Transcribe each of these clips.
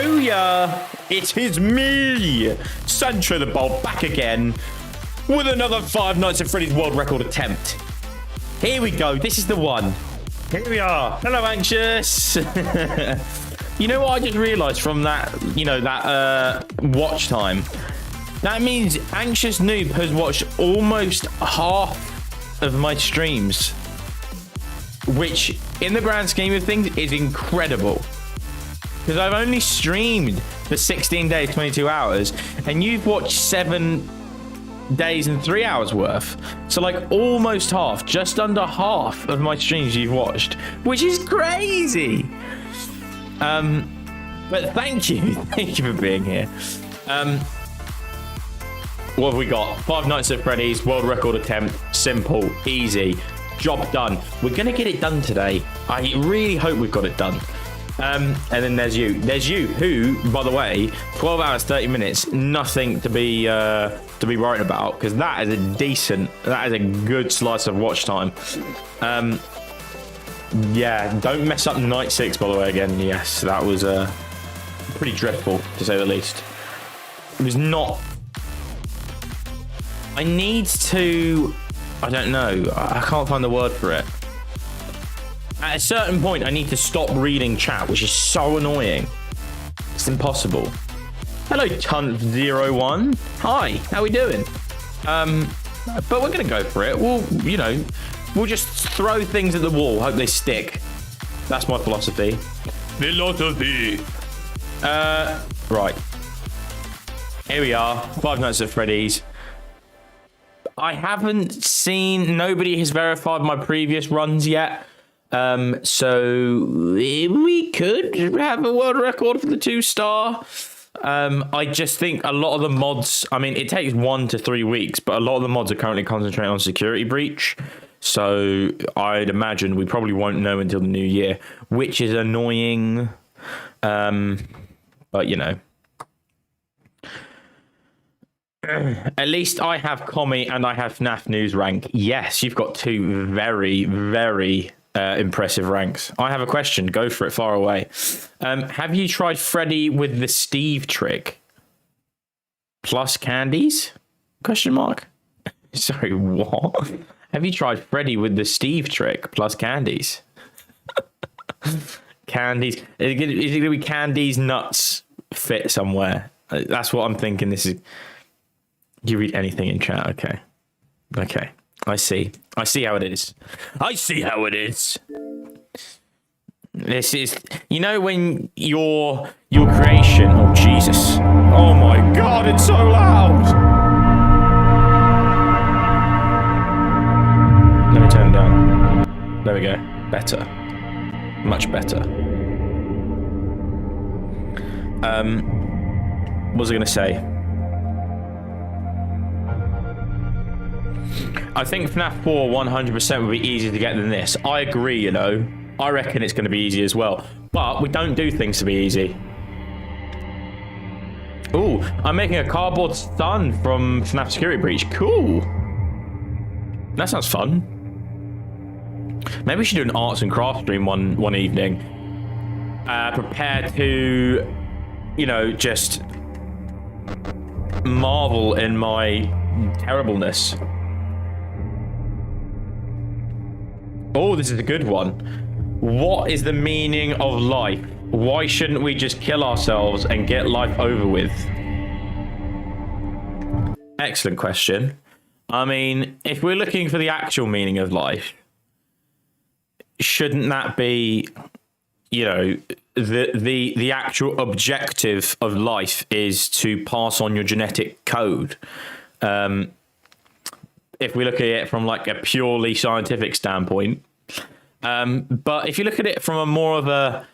Booyah! It is me, Sancho the Bold, back again with another Five Nights at Freddy's world record attempt. Here we go. This is the one. Here we are. Hello, Anxious. You know what I just realised from that, that watch time? That means Anxious Noob has watched almost half of my streams, which in the grand scheme of things is incredible. Because I've only streamed for 16 days, 22 hours, and you've watched 7 days and 3 hours worth. So like almost half, just under half of my streams you've watched, which is crazy. But thank you for being here. What have we got? 5 Nights at Freddy's world record attempt. Simple, easy, job done. We're gonna get it done today. I really hope we've got it done. And then there's you, who, by the way, 12 hours, 30 minutes, nothing to be worried about, because that is a good slice of watch time. Yeah, don't mess up night 6, by the way, again. Yes, that was pretty dreadful, to say the least. It was not. I don't know, I can't find the word for it. At a certain point, I need to stop reading chat, which is so annoying. It's impossible. Hello, Tunt01. Hi, how we doing? But we're gonna go for it. We'll just throw things at the wall, hope they stick. That's my philosophy. Right. Here we are, 5 Nights at Freddy's. I haven't seen, nobody has verified my previous runs yet. So we could have a world record for the 2-star. I just think a lot of the mods, I mean, it takes 1 to 3 weeks, but a lot of the mods are currently concentrating on security breach. So I'd imagine we probably won't know until the new year, which is annoying. But you know, at least I have Commie and I have Fnaf news rank. Yes, you've got 2 very, very impressive ranks. I have a question. Go for it. Far away. Have you tried Freddy with the Steve trick plus candies? Question mark. Sorry, what? Have you tried Freddy with the Steve trick plus candies? Candies. Is it going to be candies, nuts, fit somewhere? That's what I'm thinking. This is. You read anything in chat? Okay. Okay. I see how it is. I see how it is. This is, when your creation. Oh Jesus! Oh my God! It's so loud. Let me turn it down. There we go. Better. Much better. What was I going to say? I think FNAF 4 100% would be easier to get than this. I agree, I reckon it's going to be easy as well. But we don't do things to be easy. Ooh, I'm making a cardboard sun from FNAF Security Breach. Cool. That sounds fun. Maybe we should do an arts and crafts stream one evening. Prepare to, just marvel in my terribleness. Oh, this is a good one. What is the meaning of life? Why shouldn't we just kill ourselves and get life over with? Excellent question. I mean, if we're looking for the actual meaning of life, shouldn't that be, the actual objective of life is to pass on your genetic code? If we look at it from like a purely scientific standpoint. But if you look at it from a more of a,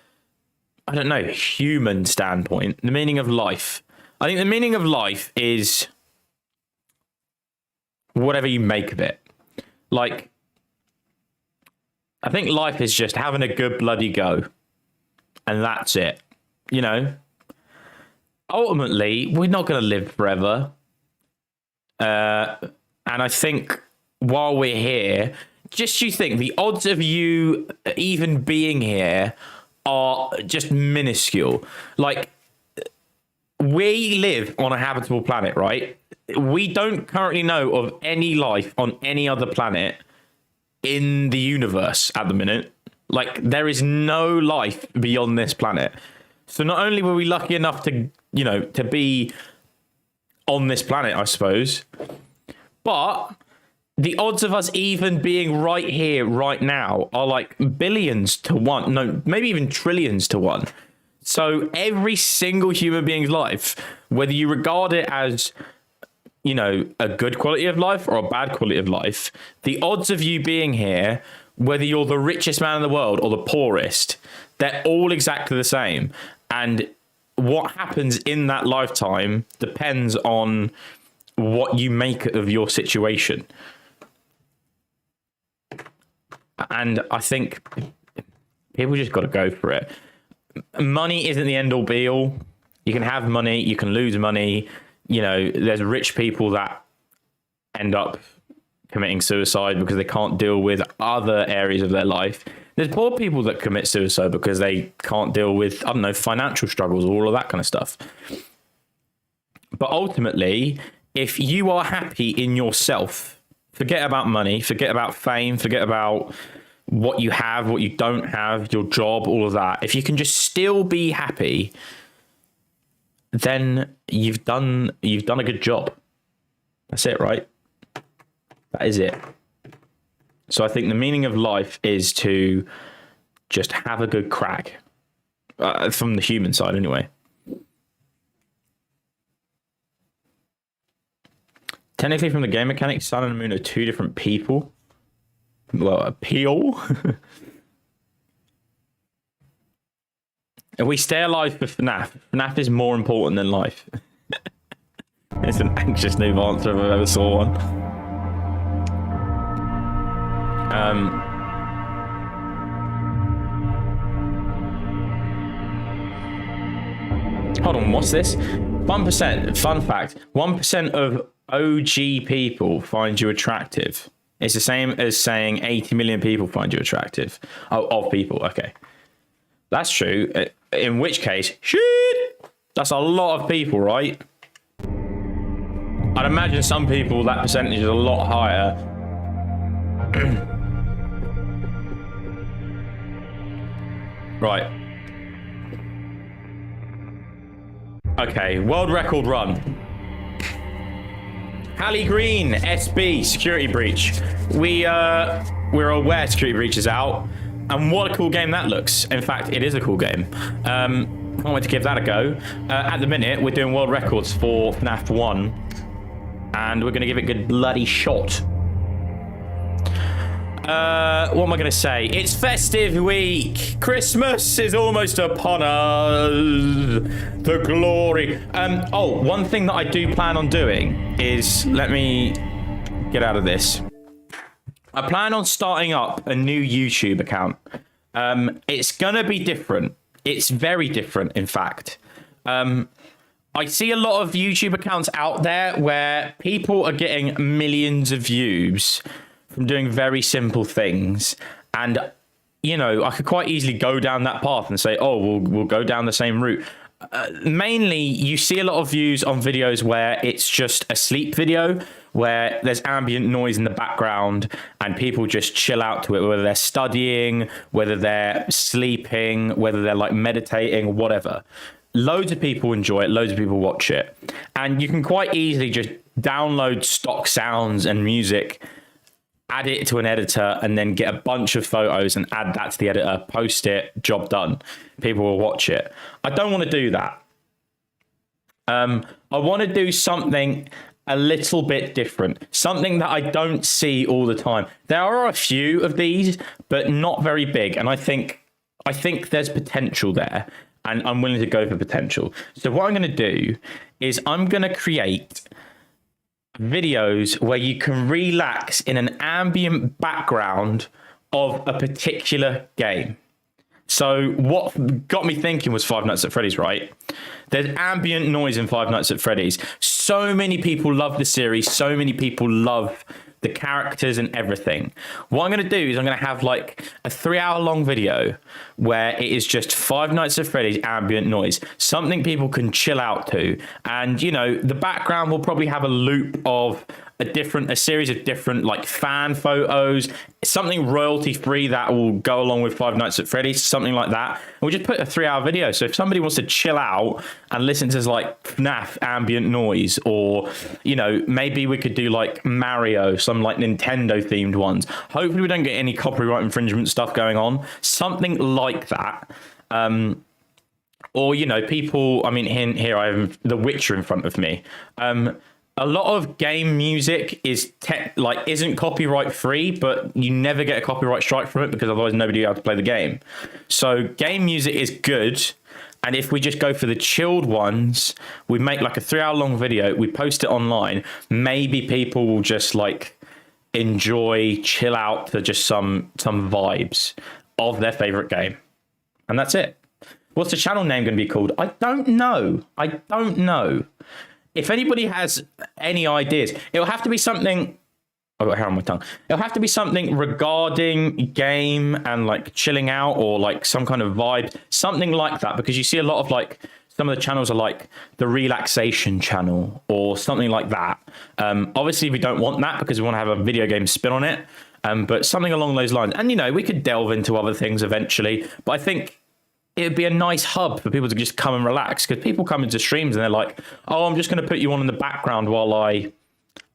human standpoint, the meaning of life. I think the meaning of life is whatever you make of it. Like, I think life is just having a good bloody go. And that's it. Ultimately, we're not going to live forever. And I think while we're here, just you think the odds of you even being here are just minuscule. Like, we live on a habitable planet, right? We don't currently know of any life on any other planet in the universe at the minute. Like, there is no life beyond this planet. So not only were we lucky enough to, you know, to be on this planet, I suppose, but the odds of us even being right here, right now, are like billions to one. No, maybe even trillions to one. So every single human being's life, whether you regard it as, you know, a good quality of life or a bad quality of life, the odds of you being here, whether you're the richest man in the world or the poorest, they're all exactly the same. And what happens in that lifetime depends on what you make of your situation. And I think people just got to go for it. Money isn't the end all be all. You can have money, you can lose money. You know, there's rich people that end up committing suicide because they can't deal with other areas of their life. There's poor people that commit suicide because they can't deal with, I don't know, financial struggles or all of that kind of stuff. But ultimately, if you are happy in yourself, forget about money, forget about fame, forget about what you have, what you don't have, your job, all of that. If you can just still be happy, then you've done a good job. That's it, right? That is it. So I think the meaning of life is to just have a good crack, from the human side anyway. Technically, from the game mechanics, Sun and Moon are two different people. Well, appeal. If we stay alive for Fnaf, Fnaf is more important than life. It's an anxious noob answer if I've ever saw one. Hold on, what's this? 1%, fun fact, 1% of OG people find you attractive. It's the same as saying 80 million people find you attractive. Oh, of people, okay. That's true. In which case, shit, that's a lot of people, right? I'd imagine some people, that percentage is a lot higher. Right. Okay, world record run. Hallie Green, SB, security breach. We're aware security breach is out, and what a cool game that looks. In fact, it is a cool game. Can't wait to give that a go. At the minute, we're doing world records for FNAF 1, and we're going to give it a good bloody shot. What am I going to say? It's festive week. Christmas is almost upon us. The glory. Oh, one thing that I do plan on doing is, let me get out of this. I plan on starting up a new YouTube account. It's going to be different. It's very different, in fact. I see a lot of YouTube accounts out there where people are getting millions of views from doing very simple things, and you know, I could quite easily go down that path and say, oh, we'll go down the same route. Mainly, you see a lot of views on videos where it's just a sleep video, where there's ambient noise in the background and people just chill out to it, whether they're studying, whether they're sleeping, whether they're like meditating, whatever. Loads of people enjoy it, loads of people watch it, and you can quite easily just download stock sounds and music, add it to an editor, and then get a bunch of photos and add that to the editor, post it, job done. People will watch it. I don't want to do that. I want to do something a little bit different, something that I don't see all the time. There are a few of these, but not very big, and I think there's potential there, and I'm willing to go for potential. So what I'm going to do is I'm going to create videos where you can relax in an ambient background of a particular game. So what got me thinking was Five Nights at Freddy's, right? There's ambient noise in Five Nights at Freddy's. So many people love the series. So many people love the characters and everything. What I'm going to do is I'm going to have like a 3-hour-long video where it is just Five Nights at Freddy's ambient noise, something people can chill out to. And, you know, the background will probably have a loop of a series of different like fan photos, something royalty free that will go along with Five Nights at Freddy's, something like that. And we'll just put a 3-hour video. So if somebody wants to chill out and listen to like Fnaf ambient noise, or, you know, maybe we could do like Mario, some like Nintendo themed ones. Hopefully we don't get any copyright infringement stuff going on, something like that. Or, you know, people, I mean, here I have The Witcher in front of me. A lot of game music isn't copyright free, but you never get a copyright strike from it because otherwise nobody will be able to play the game. So game music is good. And if we just go for the chilled ones, we make like a 3-hour-long video, we post it online, maybe people will just like enjoy, chill out to just some vibes of their favorite game. And that's it. What's the channel name going to be called? I don't know. If anybody has any ideas, it'll have to be something. I've got hair on my tongue. It'll have to be something regarding game and like chilling out, or like some kind of vibe, something like that. Because you see a lot of like, some of the channels are like the relaxation channel or something like that. Obviously, we don't want that because we want to have a video game spin on it. But something along those lines. And, you know, we could delve into other things eventually. But I think it would be a nice hub for people to just come and relax, because people come into streams and they're like, oh, I'm just going to put you on in the background while I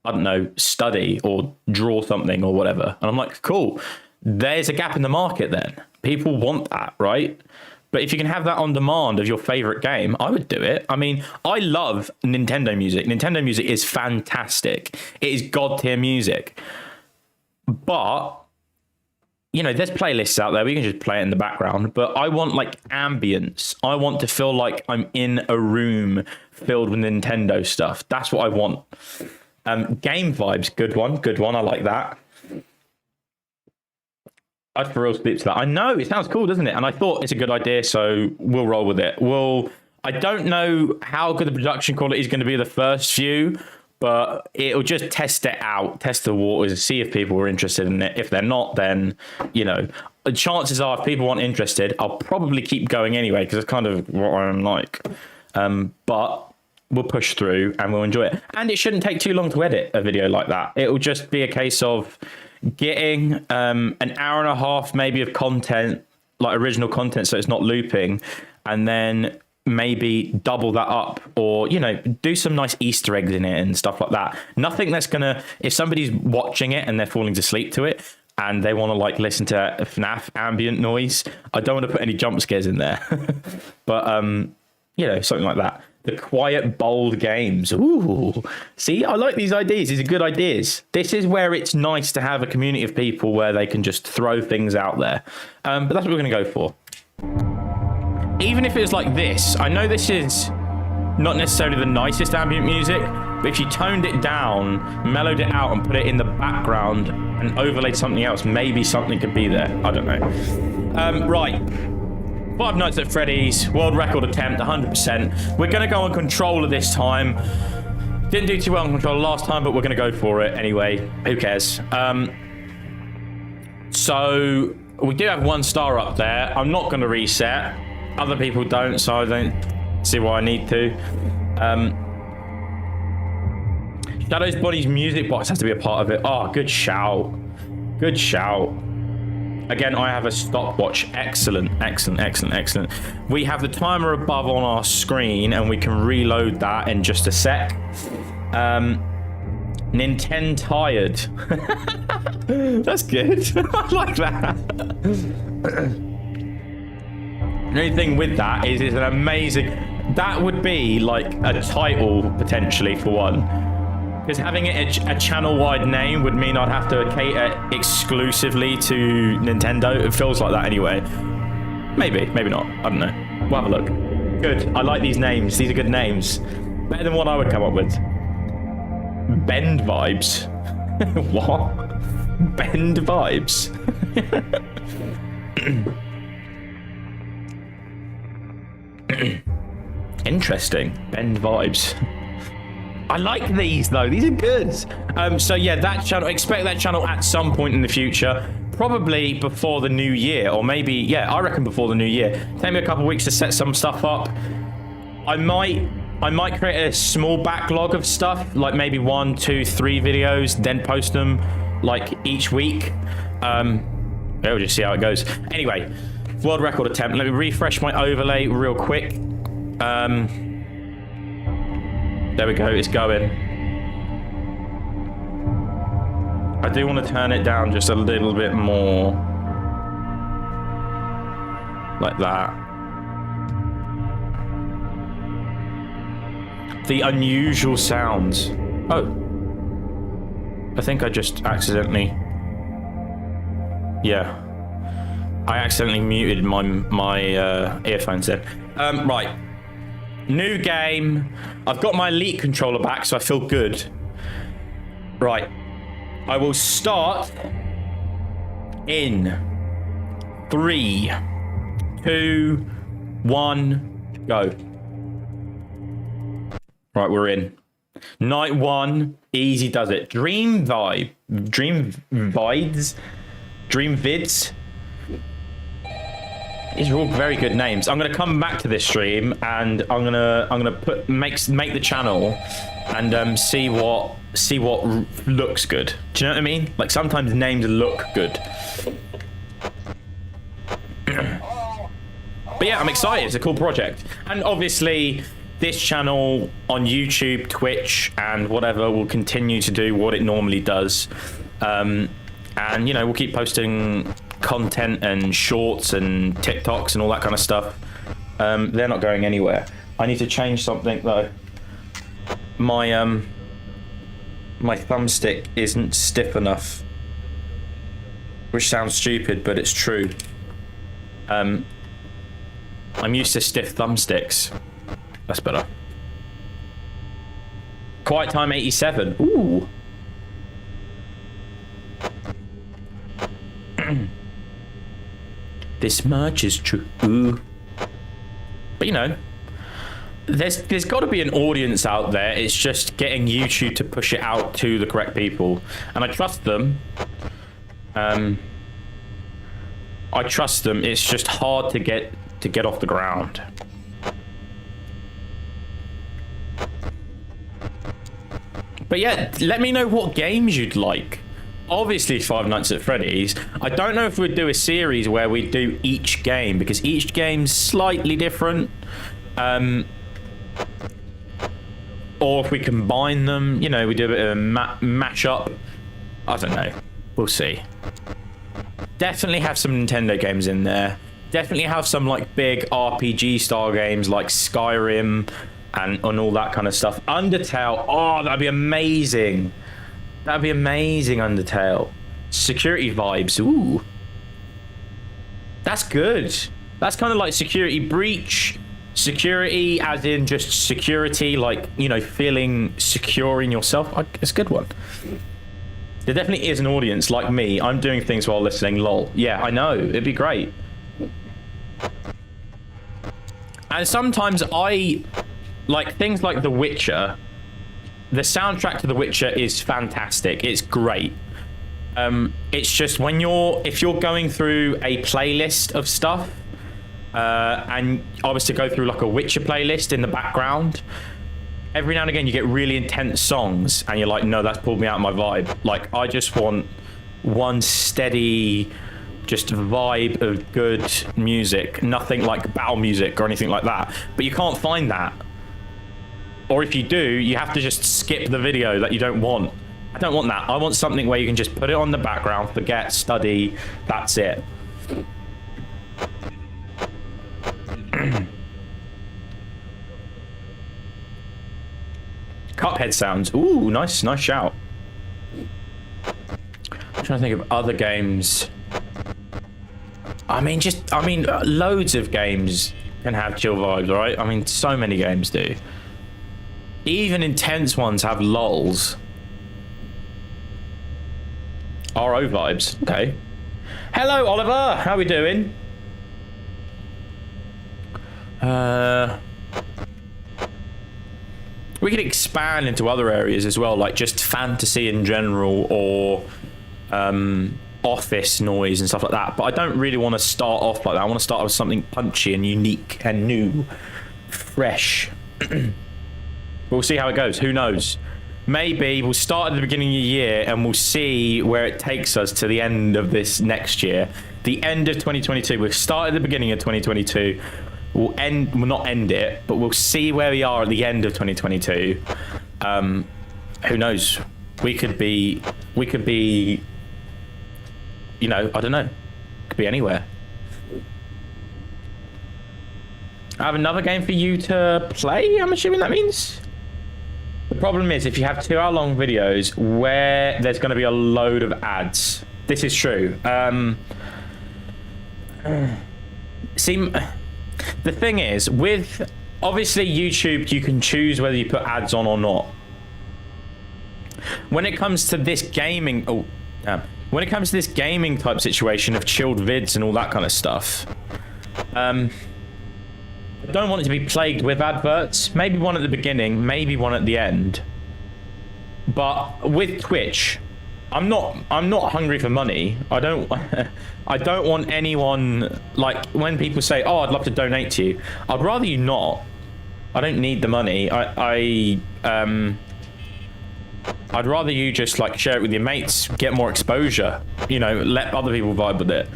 don't know, study or draw something or whatever. And I'm like, cool. There's a gap in the market then. People want that, right? But if you can have that on demand of your favorite game, I would do it. I mean, I love Nintendo music. Nintendo music is fantastic. It is god tier music. But, you know, there's playlists out there. We can just play it in the background. But I want like ambience. I want to feel like I'm in a room filled with Nintendo stuff. That's what I want. Game vibes, good one. I like that. I'd for real speak to that. I know, it sounds cool, doesn't it? And I thought it's a good idea, so we'll roll with it. I don't know how good the production quality is going to be the first few, but it'll just test it out, test the waters, and see if people are interested in it. If they're not, then, you know, the chances are if people aren't interested, I'll probably keep going anyway, because it's kind of what I'm like. But we'll push through and we'll enjoy it. And it shouldn't take too long to edit a video like that. It will just be a case of getting an hour and a half maybe of content, like original content, so it's not looping, and then maybe double that up, or, you know, do some nice Easter eggs in it and stuff like that. Nothing that's gonna, if somebody's watching it and they're falling to sleep to it and they want to like listen to FNAF ambient noise, I don't want to put any jump scares in there. But you know, something like that. The quiet, bold games. Ooh, see, I like these ideas. These are good ideas. This is where it's nice to have a community of people where they can just throw things out there. But that's what we're going to go for. Even if it's like this, I know this is not necessarily the nicest ambient music, but if you toned it down, mellowed it out, and put it in the background and overlaid something else, maybe something could be there. I don't know. Right. Five Nights at Freddy's, world record attempt, 100%. We're going to go on controller this time. Didn't do too well on controller last time, but we're going to go for it anyway. Who cares? So we do have 1 star up there. I'm not going to reset. Other people don't, so I don't see why I need to. Shadow's Body's music box has to be a part of it. Oh, good shout. Good shout. Again, I have a stopwatch. Excellent. We have the timer above on our screen, and we can reload that in just a sec. Nintendo tired. That's good. I like that. The only thing with that is it's an amazing... That would be like a title, potentially, for one. Because having it a channel-wide name would mean I'd have to cater exclusively to Nintendo. It feels like that anyway. Maybe not. I don't know. We'll have a look. Good. I like these names. These are good names. Better than what I would come up with. Bend vibes. What? Bend vibes. Interesting. Bend vibes. I like these though. These are good. So yeah, that channel. Expect that channel at some point in the future. Probably before the new year, or maybe, yeah, I reckon before the new year. Take me a couple of weeks to set some stuff up. I might create a small backlog of stuff, like maybe 1, 2, 3 videos, then post them like each week. We'll just see how it goes. Anyway, world record attempt. Let me refresh my overlay real quick. There we go, it's going. I do want to turn it down just a little bit more. Like that. The unusual sounds. Oh. I think I just accidentally... Yeah. I accidentally muted my earphones then. Right. New game. I've got my Elite controller back, so I feel good. Right. I will start in 3, 2, 1, go. Right, we're in. Night 1, easy does it. Dream Vids. These are all very good names. I'm gonna come back to this stream and I'm gonna make the channel and see what looks good. Do you know what I mean? Like sometimes names look good. But yeah, I'm excited. It's a cool project, and obviously this channel on YouTube, Twitch, and whatever will continue to do what it normally does. And you know, we'll keep posting content and shorts and TikToks and all that kind of stuff. They're not going anywhere. I need to change something though. My thumbstick isn't stiff enough, which sounds stupid, but it's true. I'm used to stiff thumbsticks. That's better. Quiet Time 87. Ooh. This much is true. But you know, there's got to be an audience out there. It's just getting YouTube to push it out to the correct people, and I trust them. I trust them. It's just hard to get off the ground. But yeah, let me know what games you'd like. Obviously Five Nights at Freddy's. I don't know if we'd do a series where we do each game, because each game's slightly different. Or if we combine them, you know, we do a bit of a mash-up. I don't know. We'll see. Definitely have some Nintendo games in there. Definitely have some like big RPG style games like Skyrim and all that kind of stuff. Undertale. Oh, that'd be amazing. That'd be amazing, Undertale. Security vibes. Ooh. That's good. That's kind of like Security Breach. Security as in just security, like, you know, feeling secure in yourself. It's a good one. There definitely is an audience like me. I'm doing things while listening, lol. Yeah, I know. It'd be great. And sometimes I like things like The Witcher. The soundtrack to The Witcher is fantastic. It's great. It's just if you're going through a playlist of stuff, and I was to go through like a Witcher playlist in the background, every now and again you get really intense songs and you're like, no, that's pulled me out of my vibe. Like, I just want one steady just vibe of good music, nothing like battle music or anything like that. But you can't find that. Or if you do, you have to just skip the video that you don't want. I don't want that. I want something where you can just put it on the background, forget, study, that's it. Cuphead sounds. Ooh, nice shout. I'm trying to think of other games. I mean, loads of games can have chill vibes, right? I mean, so many games do. Even intense ones have lulls. RO vibes. Okay. Hello, Oliver. How are we doing? We could expand into other areas as well, like just fantasy in general, or office noise and stuff like that. But I don't really want to start off like that. I want to start with something punchy and unique and new, fresh. We'll see how it goes. Who knows? Maybe we'll start at the beginning of the year and we'll see where it takes us to the end of this next year. The end of 2022. We'll start at the beginning of 2022. We'll not end it, but we'll see where we are at the end of 2022. Who knows? We could be, you know, I don't know. Could be anywhere. I have another game for you to play, I'm assuming that means? The problem is if you have 2-hour-long videos where there's going to be a load of ads. This is true. The thing is, with obviously YouTube, you can choose whether you put ads on or not. When it comes to this gaming, when it comes to this gaming type situation of chilled vids and all that kind of stuff, I don't want it to be plagued with adverts. Maybe one at the beginning, maybe one at the end. But with Twitch, I'm not hungry for money. I don't want anyone, like when people say, "Oh, I'd love to donate to you." I'd rather you not. I don't need the money. I'd rather you just like share it with your mates, get more exposure, you know, let other people vibe with it.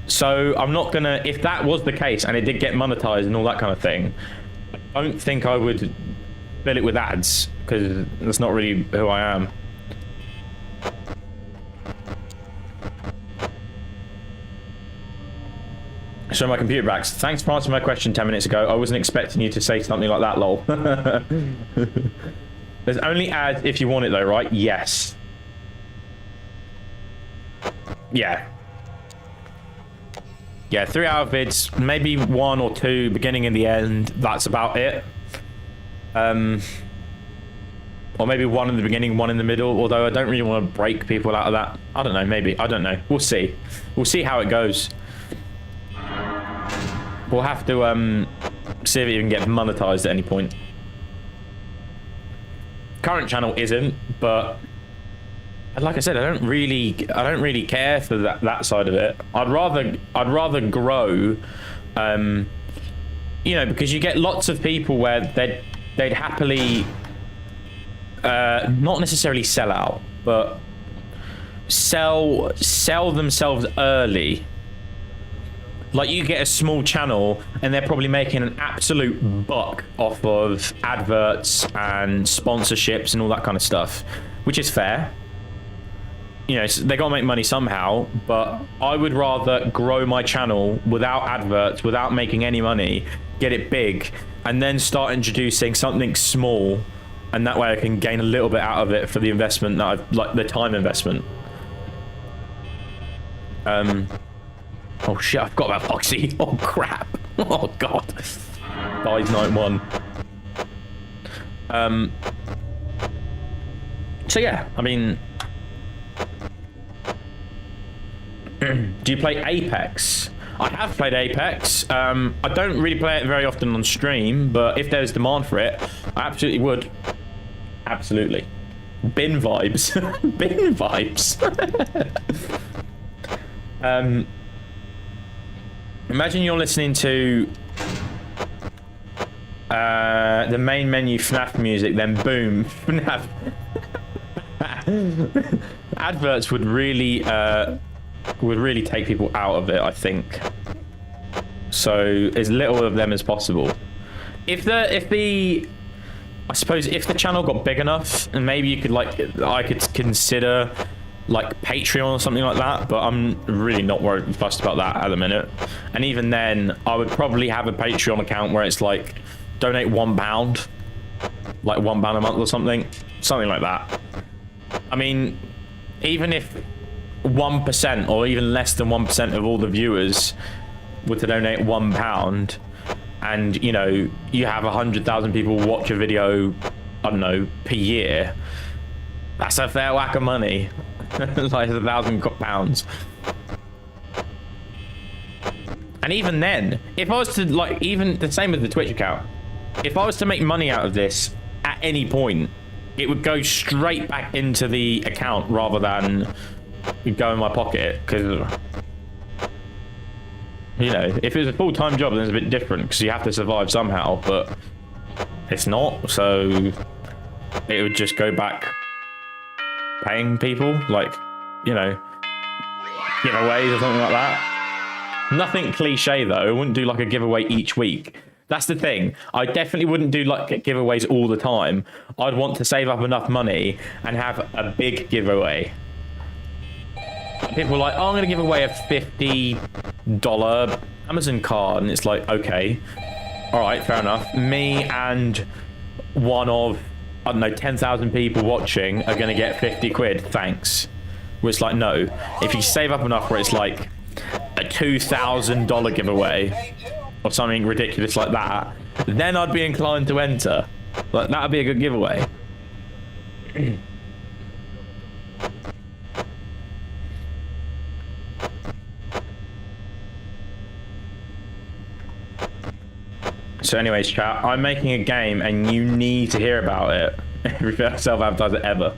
So I'm not gonna, if that was the case and it did get monetized and all that kind of thing, I don't think I would fill it with ads, because that's not really who I am. Show my computer backs. Thanks for answering my question 10 minutes ago. I wasn't expecting you to say something like that, lol. There's only ads if you want it though, right? Yes. Yeah. Yeah, 3-hour vids, maybe 1 or 2, beginning and the end. That's about it. Or maybe 1 in the beginning, 1 in the middle. Although I don't really want to break people out of that. I don't know, maybe. I don't know. We'll see. We'll see how it goes. We'll have to see if it even gets monetized at any point. Current channel isn't, but like I said, I don't really care for that side of it. I'd rather grow, you know, because you get lots of people where they'd happily not necessarily sell out, but sell themselves early. Like, you get a small channel and they're probably making an absolute buck off of adverts and sponsorships and all that kind of stuff, which is fair. You know, they gotta make money somehow, but I would rather grow my channel without adverts, without making any money, get it big, and then start introducing something small, and that way I can gain a little bit out of it for the investment that I've, like the time investment. Oh shit, I forgot about Foxy. Oh crap. Oh god. Dies night 1. So yeah, I mean, do you play Apex? I have played Apex. I don't really play it very often on stream, but if there's demand for it, I absolutely would. Absolutely. Bin vibes. Bin vibes. Imagine you're listening to the main menu Fnaf music, then boom, Fnaf. Adverts would really take people out of it, I think. So as little of them as possible. I suppose if the channel got big enough, and maybe you could I could consider like Patreon or something like that, but I'm really not fussed about that at the minute. And even then, I would probably have a Patreon account where it's like donate £1, like £1 a month or something like that. I mean, even if 1% or even less than 1% of all the viewers were to donate £1, and you know you have 100,000 people watch a video, I don't know, per year, that's a fair whack of money. Like £1,000. And even then, if I was to, like, even the same with the Twitch account, if I was to make money out of this at any point, it would go straight back into the account rather than go in my pocket. Because, you know, if it was a full-time job, then it's a bit different because you have to survive somehow, but it's not. So it would just go back paying people, like, you know, giveaways or something like that. Nothing cliche though. I wouldn't do like a giveaway each week. That's the thing. I definitely wouldn't do like giveaways all the time. I'd want to save up enough money and have a big giveaway. People are like, oh, I'm going to give away a $50 Amazon card. And it's like, okay, all right, fair enough. Me and one of, I don't know, 10,000 people watching are going to get 50 quid. Thanks. Where it's like, no. If you save up enough where it's like a $2,000 giveaway or something ridiculous like that, then I'd be inclined to enter. Like, that would be a good giveaway. So anyways, chat, I'm making a game and you need to hear about it. Every first self-advertiser ever.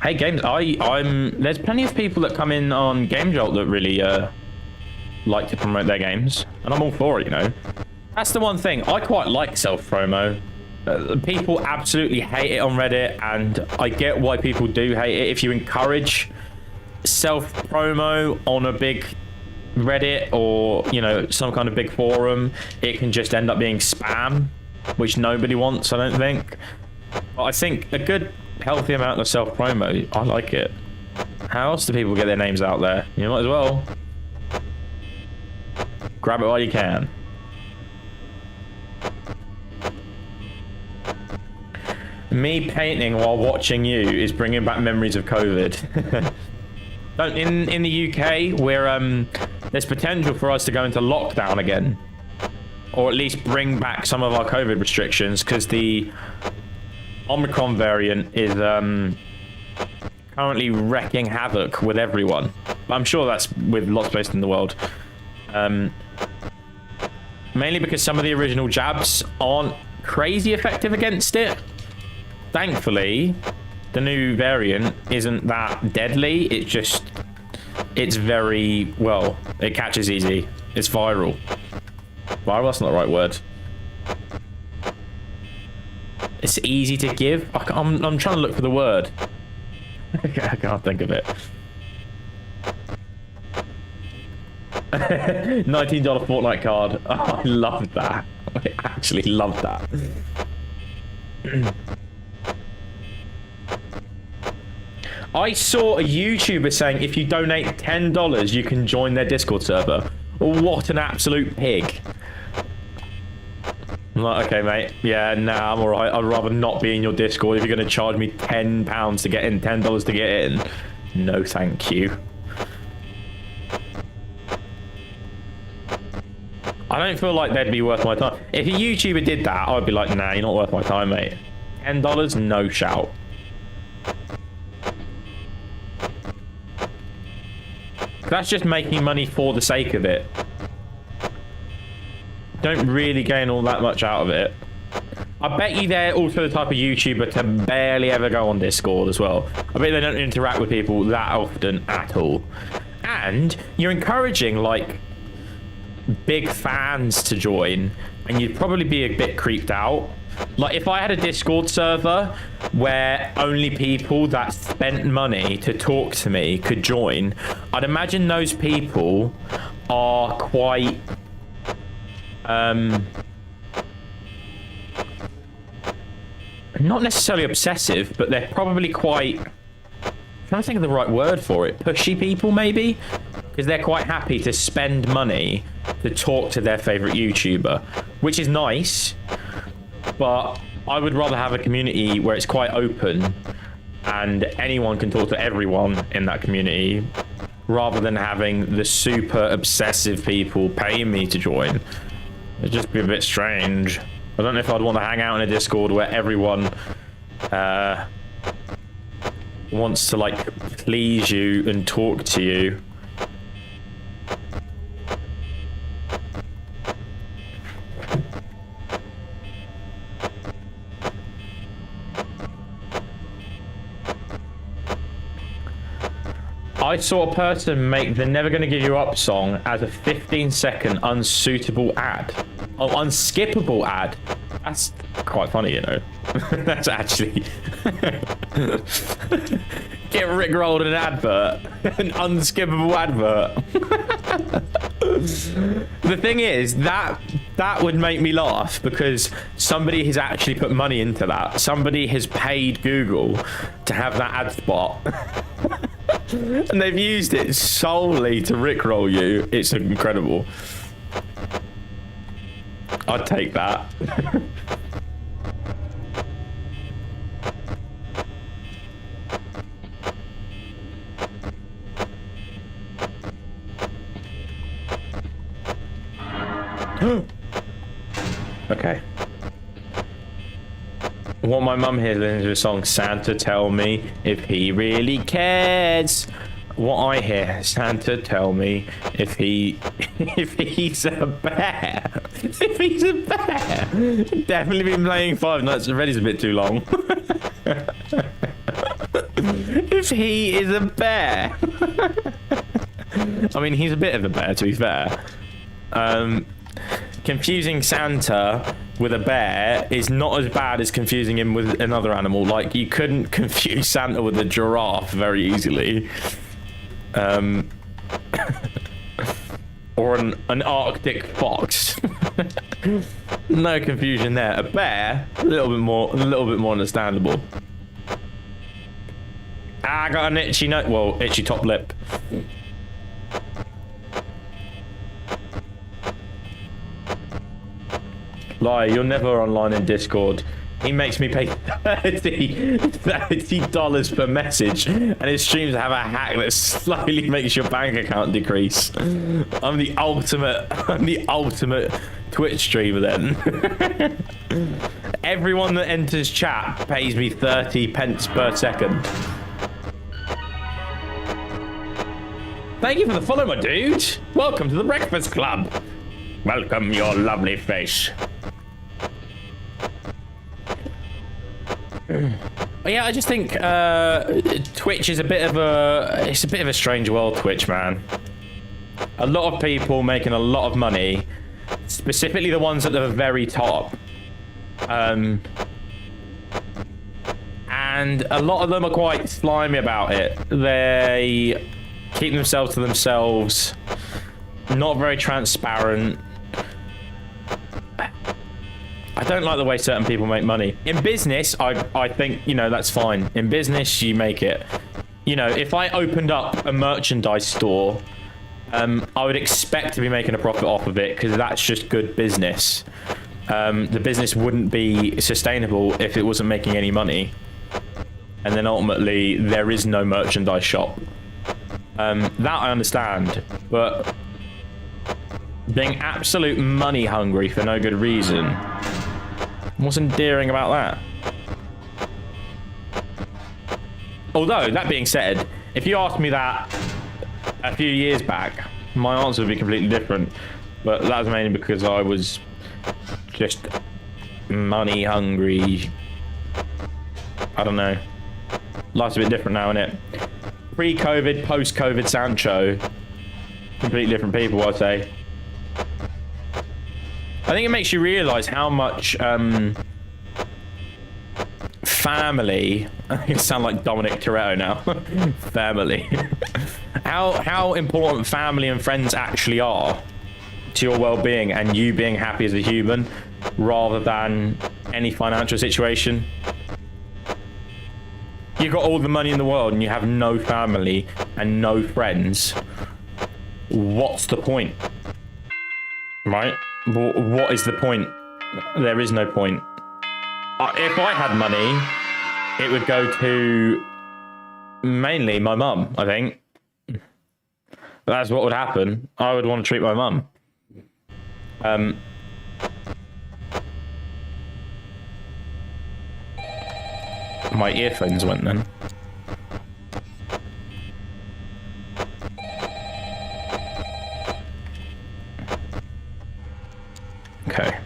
Hey, games, there's plenty of people that come in on Game Jolt that really like to promote their games, and I'm all for it, you know. That's the one thing. I quite like self-promo. People absolutely hate it on Reddit, and I get why people do hate it. If you encourage self-promo on a big Reddit or, you know, some kind of big forum, it can just end up being spam, which nobody wants, I don't think. But I think a good healthy amount of self-promo, I like it. How else do people get their names out there? You might as well grab it while you can. Me painting while watching you is bringing back memories of COVID. In the UK, we're there's potential for us to go into lockdown again, or at least bring back some of our COVID restrictions, because the Omicron variant is currently wreaking havoc with everyone. I'm sure that's with lots of places in the world. Mainly because some of the original jabs aren't crazy effective against it. Thankfully, the new variant isn't that deadly. It's very, well, it catches easy. It's viral. Viral, that's not the right word. It's easy to give. I'm trying to look for the word. I can't think of it. $19 Fortnite card. Oh, I love that. I actually love that. I saw a YouTuber saying if you donate $10, you can join their Discord server. What an absolute pig. I'm like, okay, mate. Yeah, nah, I'm alright. I'd rather not be in your Discord if you're going to charge me £10 to get in, $10 to get in. No, thank you. I don't feel like they'd be worth my time. If a YouTuber did that, I'd be like, nah, you're not worth my time, mate. $10, no shout. That's just making money for the sake of it. Don't really gain all that much out of it. I bet you they're also the type of YouTuber to barely ever go on Discord as well. I bet they don't interact with people that often at all. And you're encouraging, like, big fans to join, and you'd probably be a bit creeped out. Like, if I had a Discord server where only people that spent money to talk to me could join, I'd imagine those people are quite not necessarily obsessive, but they're probably quite, I'm trying to think of the right word for it, pushy people maybe, because they're quite happy to spend money to talk to their favorite YouTuber, which is nice. But I would rather have a community where it's quite open and anyone can talk to everyone in that community, rather than having the super obsessive people paying me to join. It'd just be a bit strange. I don't know if I'd want to hang out in a Discord where everyone wants to, like, please you and talk to you. I saw a person make the Never Gonna Give You Up song as a 15-second unsuitable ad. Oh, unskippable ad. That's quite funny, you know. That's actually... Get rickrolled in an advert. An unskippable advert. The thing is, that would make me laugh because somebody has actually put money into that. Somebody has paid Google to have that ad spot. And they've used it solely to rickroll you. It's incredible. I'd take that. Okay. What my mum hears listening to the song Santa Tell Me If He Really Cares. What I hear, Santa tell me if he's a bear. If he's a bear. Definitely been playing Five Nights at Freddy's a bit too long. If he is a bear. I mean, he's a bit of a bear, to be fair. Confusing Santa with a bear is not as bad as confusing him with another animal. Like, you couldn't confuse Santa with a giraffe very easily. Or an Arctic fox. No confusion there. A bear, a little bit more understandable. I got an itchy nose. Well, itchy top lip. Lie, you're never online in Discord. He makes me pay $30 per message, and his streams have a hack that slightly makes your bank account decrease. I'm the ultimate Twitch streamer then. Everyone that enters chat pays me 30 pence per second. Thank you for the follow, my dude. Welcome to the Breakfast Club. Welcome your lovely face. Yeah, I just think Twitch is a bit of a strange world, Twitch, man. A lot of people making a lot of money, specifically the ones at the very top. And a lot of them are quite slimy about it. They keep themselves to themselves, not very transparent. I don't like the way certain people make money. In business, I think, you know, that's fine. In business, you make it. You know, if I opened up a merchandise store, I would expect to be making a profit off of it because that's just good business. The business wouldn't be sustainable if it wasn't making any money. And then ultimately, there is no merchandise shop. That I understand, but being absolute money hungry for no good reason, what's endearing about that? Although, that being said, if you asked me that a few years back, my answer would be completely different. But that was mainly because I was just money hungry. I don't know. Life's a bit different now, innit? Pre-COVID, post-COVID Sancho, completely different people, I'd say. I think it makes you realise how much family. I sound like Dominic Toretto now. Family. How important family and friends actually are to your well-being and you being happy as a human, rather than any financial situation. You've got all the money in the world and you have no family and no friends. What's the point? Right? What is the point? There is no point. If I had money, it would go to mainly my mum, I think. That's what would happen. I would want to treat my mum. My earphones went then. Okay.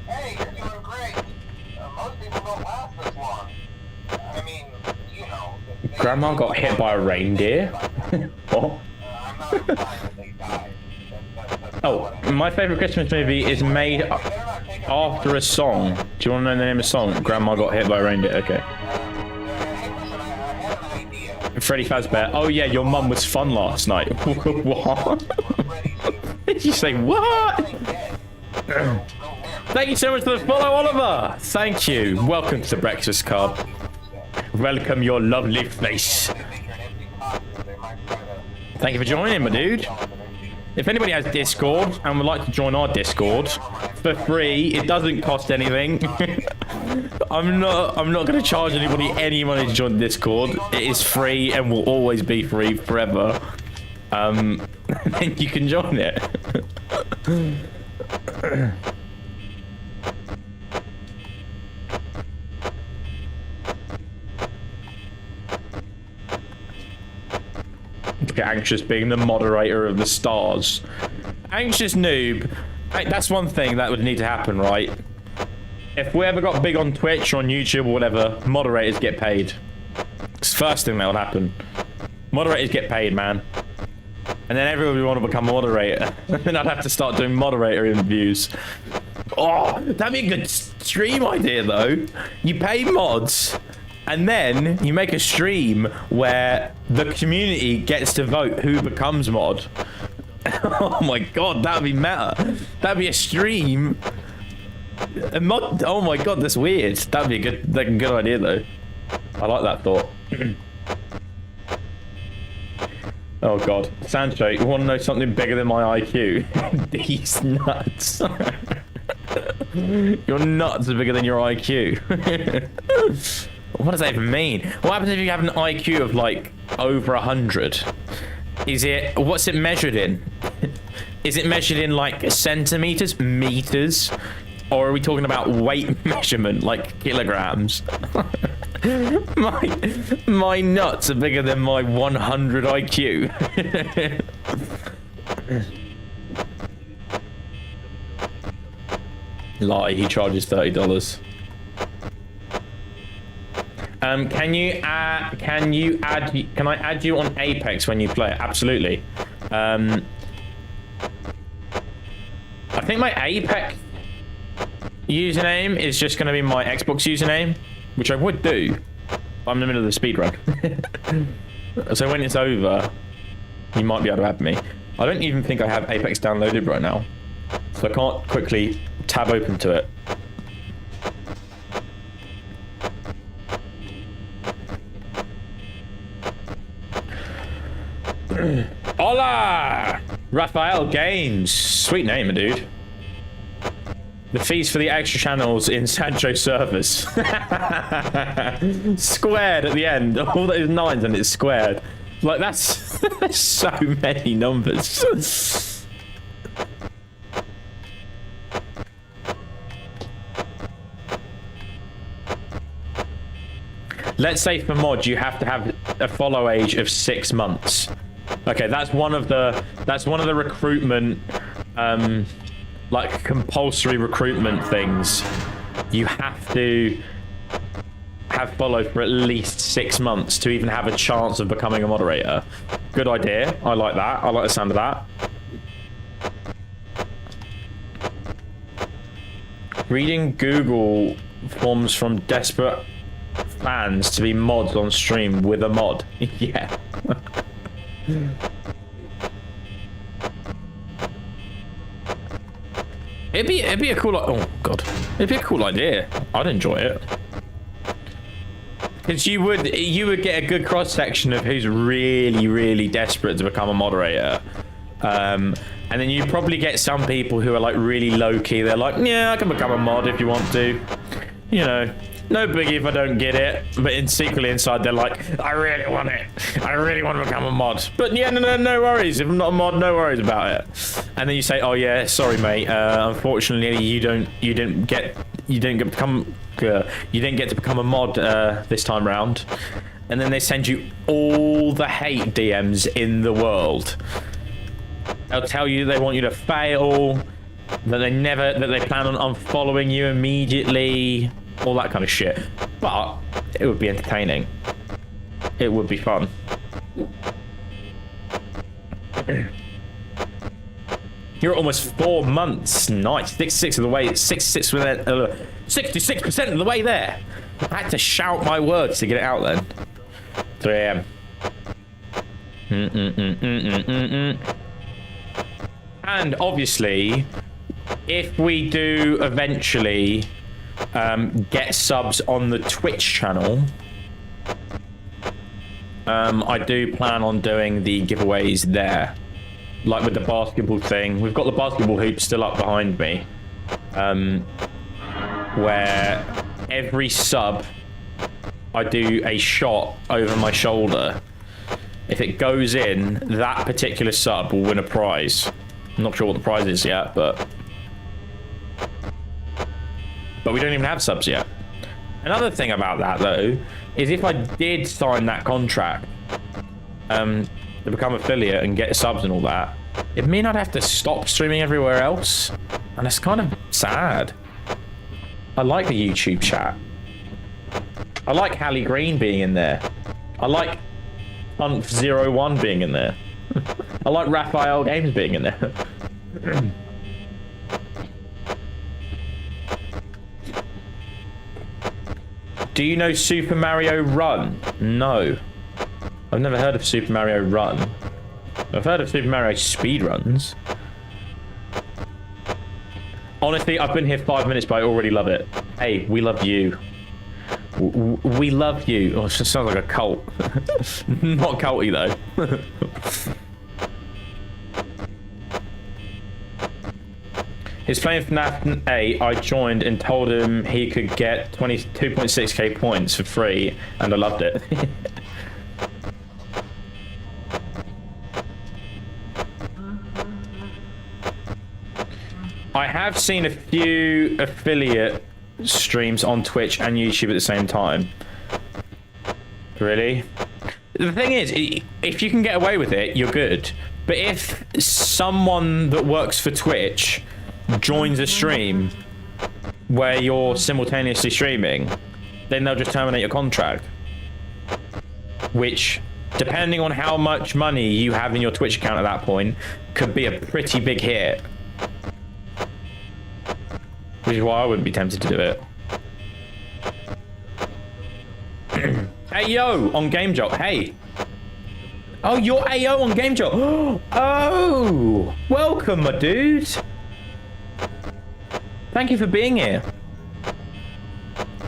Hey, you're doing great. Most people don't last this long. I mean, Grandma got hit by a reindeer. What? Oh, my favorite Christmas movie is made after a song. Do you want to know the name of the song? Grandma got hit by a reindeer. Okay. Freddy Fazbear. Oh yeah, your mum was fun last night. What? Did you say what? Thank you so much for the follow, Oliver. Thank you. Welcome to the Breakfast Club. Welcome your lovely face. Thank you for joining, my dude. If anybody has Discord and would like to join our Discord for free, it doesn't cost anything. I'm not going to charge anybody any money to join Discord. It is free and will always be free forever. Then you can join it. Anxious being the moderator of the stars. Anxious noob. That's one thing that would need to happen, right? If we ever got big on Twitch or on YouTube or whatever, moderators get paid. It's the first thing that would happen. Moderators get paid, man. And then everyone would want to become a moderator. And then I'd have to start doing moderator interviews. Oh, that'd be a good stream idea, though. You pay mods. And then you make a stream where the community gets to vote who becomes mod. Oh my god, that'd be meta. That'd be a stream. A mod. Oh my god, that's weird. That'd be a good idea though. I like that thought. Oh god, Sancho, you want to know something bigger than my IQ? These nuts. Your nuts are bigger than your IQ. What does that even mean? What happens if you have an IQ of like over 100? What's it measured in? Is it measured in like centimeters, meters, or are we talking about weight measurement, like kilograms? my nuts are bigger than my 100 IQ. Lie, he charges $30. Can I add you on Apex when you play it? Absolutely. I think my Apex username is just going to be my Xbox username, which I would do. I'm in the middle of the speedrun. So when it's over, you might be able to add me. I don't even think I have Apex downloaded right now, so I can't quickly tab open to it. Hola! Raphael Games. Sweet name, dude. The fees for the extra channels in Sancho servers. Squared at the end. All those nines and it's squared. Like, that's so many numbers. Let's say for mod, you have to have a follow age of 6 months. Okay, that's one of the recruitment, like compulsory recruitment things. You have to have followed for at least 6 months to even have a chance of becoming a moderator. Good idea. I like that. I like the sound of that. Reading Google forms from desperate fans to be mods on stream with a mod. Yeah. It'd be a cool. Oh god, it'd be a cool idea. I'd enjoy it. Because you would get a good cross section of who's really desperate to become a moderator. And then you probably get some people who are like really low key. They're like, yeah, I can become a mod if you want to. You know, no biggie if I don't get it. But secretly inside, they're like, I really want it. I really want to become a mod. But yeah, no worries. If I'm not a mod, no worries about it. And then you say, oh yeah, sorry mate. Unfortunately, you didn't get to become a mod this time round. And then they send you all the hate DMs in the world. They'll tell you they want you to fail, that they plan on unfollowing you immediately, all that kind of shit. But it would be entertaining. It would be fun. You're at almost 4 months. Nice. 66 of the way. 66% of the way there. I had to shout my words to get it out then. 3 a.m. And obviously, if we do eventually get subs on the Twitch channel, I do plan on doing the giveaways there. Like with the basketball thing. We've got the basketball hoop still up behind me. Where every sub, I do a shot over my shoulder. If it goes in, that particular sub will win a prize. I'm not sure what the prize is yet, but we don't even have subs yet. Another thing about that, though, is if I did sign that contract to become affiliate and get subs and all that, it mean I'd have to stop streaming everywhere else, and it's kind of sad. I like the YouTube chat. I like Hallie Green being in there. I like Unf01 being in there. I like Raphael Games being in there. Do you know Super Mario Run? No. I've never heard of Super Mario Run. I've heard of Super Mario speedruns. Honestly, I've been here 5 minutes, but I already love it. Hey, we love you. We love you. Oh, it sounds like a cult. Not culty, though. He's playing Fnaf 8. I joined and told him he could get 22.6k points for free, and I loved it. I have seen a few affiliate streams on Twitch and YouTube at the same time. Really? The thing is, if you can get away with it, you're good. But if someone that works for Twitch joins a stream where you're simultaneously streaming, then they'll just terminate your contract. Which, depending on how much money you have in your Twitch account at that point, could be a pretty big hit. Which is why I wouldn't be tempted to do it. Hey yo, on Game Jolt. Hey. Oh, you're AO on Game Jolt. Oh, welcome, my dude. Thank you for being here.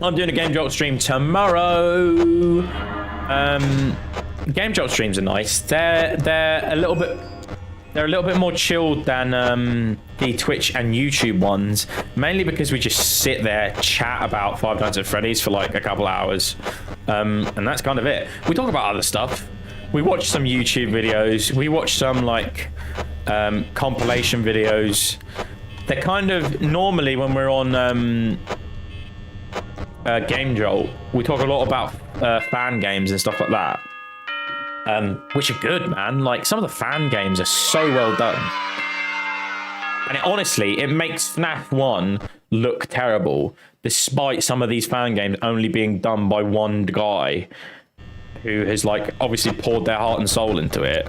I'm doing a Game Jolt stream tomorrow. Game Jolt streams are nice. They're a little bit more chilled than the Twitch and YouTube ones, mainly because we just sit there, chat about Five Nights at Freddy's for like a couple hours, and that's kind of it. We talk about other stuff. We watch some YouTube videos. We watch some like compilation videos. They're kind of normally when we're on Game Jolt, we talk a lot about fan games and stuff like that. Which are good, man. Like, some of the fan games are so well done. And honestly, it makes FNAF 1 look terrible, despite some of these fan games only being done by one guy who has, like, obviously poured their heart and soul into it.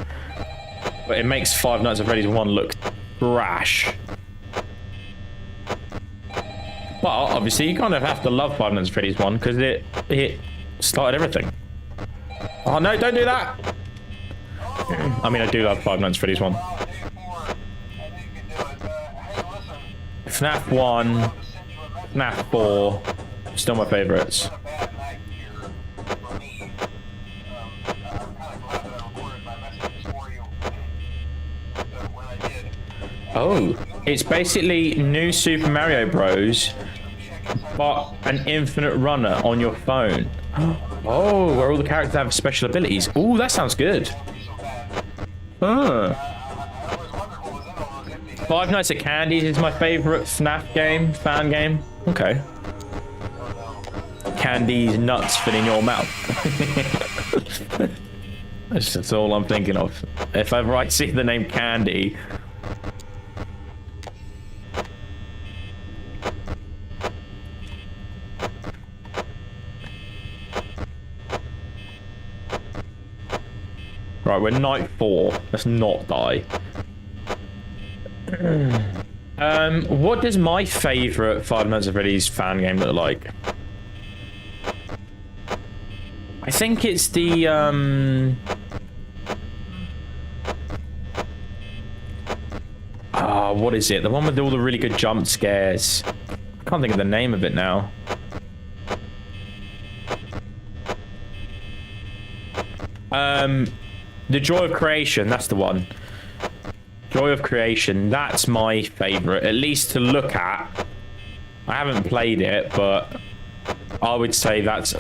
But it makes Five Nights at Freddy's 1 look trash. But, obviously, you kind of have to love Five Nights at Freddy's 1, because it started everything. Oh no, don't do that! I mean, I do love Five Nights at Freddy's 1. FNAF 1, FNAF 4, still my favourites. Oh, it's basically new Super Mario Bros, but an infinite runner on your phone. Oh, where all the characters have special abilities. Oh, that sounds good. Five Nights at Candy's is my favorite FNAF game, fan game. Okay. Candy's nuts fit in your mouth. That's all I'm thinking of. If ever I see the name Candy. Right, we're night 4. Let's not die. What does my favourite Five Nights at Freddy's fan game look like? I think it's the what is it? The one with all the really good jump scares. I can't think of the name of it now. The Joy of Creation, that's the one. Joy of Creation, that's my favourite, at least to look at. I haven't played it, but I would say that's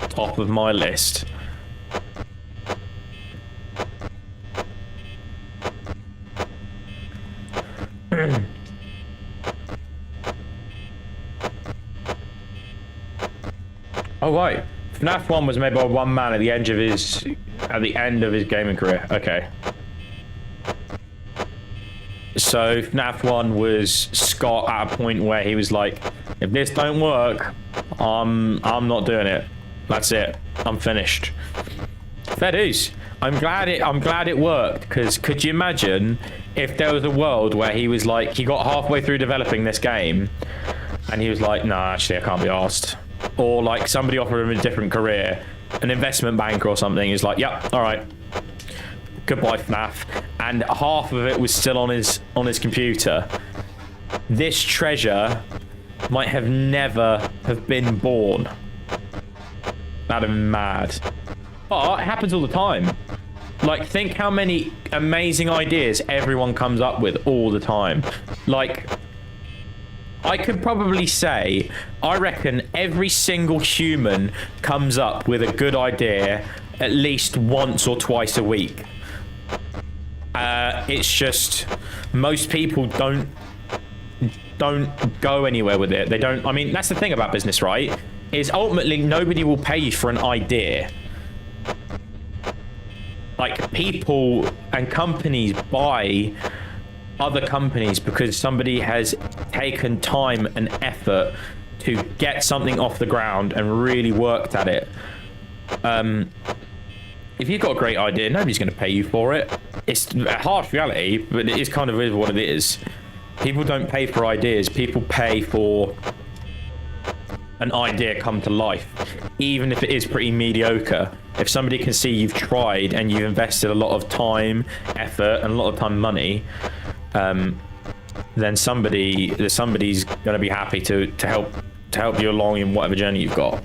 top of my list. Oh right, FNAF 1 was made by one man at the end of his gaming career. Okay. So FNAF 1 was Scott at a point where he was like, if this don't work, I'm not doing it. That's it. I'm finished. Fair dues. I'm glad it worked, because could you imagine if there was a world where he was like, he got halfway through developing this game and he was like, nah, actually I can't be arsed. Or like somebody offered him a different career, an investment banker or something, he's like, yep, all right. Goodbye FNAF. And half of it was still on his computer. This treasure might have never have been born. That'd be mad. But it happens all the time. Like, think how many amazing ideas everyone comes up with all the time. Like, I could probably say, I reckon every single human comes up with a good idea at least once or twice a week. It's just most people don't go anywhere with it. They don't. I mean, that's the thing about business, right? Is ultimately nobody will pay you for an idea. Like, people and companies buy other companies because somebody has taken time and effort to get something off the ground and really worked at it. If you've got a great idea, nobody's going to pay you for it. It's a harsh reality, but it is kind of what it is. People don't pay for ideas. People pay for an idea come to life, even if it is pretty mediocre. If somebody can see you've tried and you've invested a lot of time, effort, and a lot of time, money, then somebody's going to be happy to help you along in whatever journey you've got.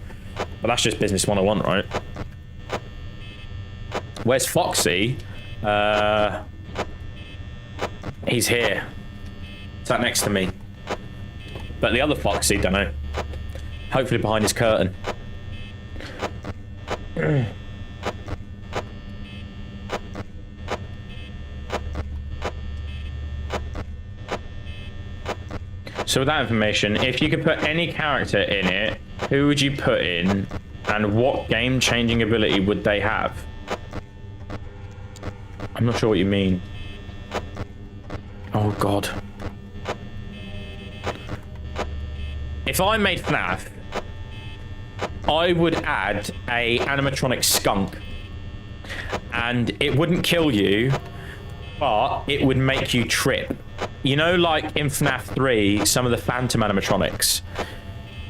But that's just business 101, right? Where's Foxy? He's here. Sat next to me. But the other Foxy, don't know. Hopefully behind his curtain. So with that information, if you could put any character in it, who would you put in, and what game-changing ability would they have? I'm not sure what you mean. Oh god. If I made FNAF, I would add a animatronic skunk. And it wouldn't kill you, but it would make you trip. You know, like in FNAF 3, some of the Phantom animatronics.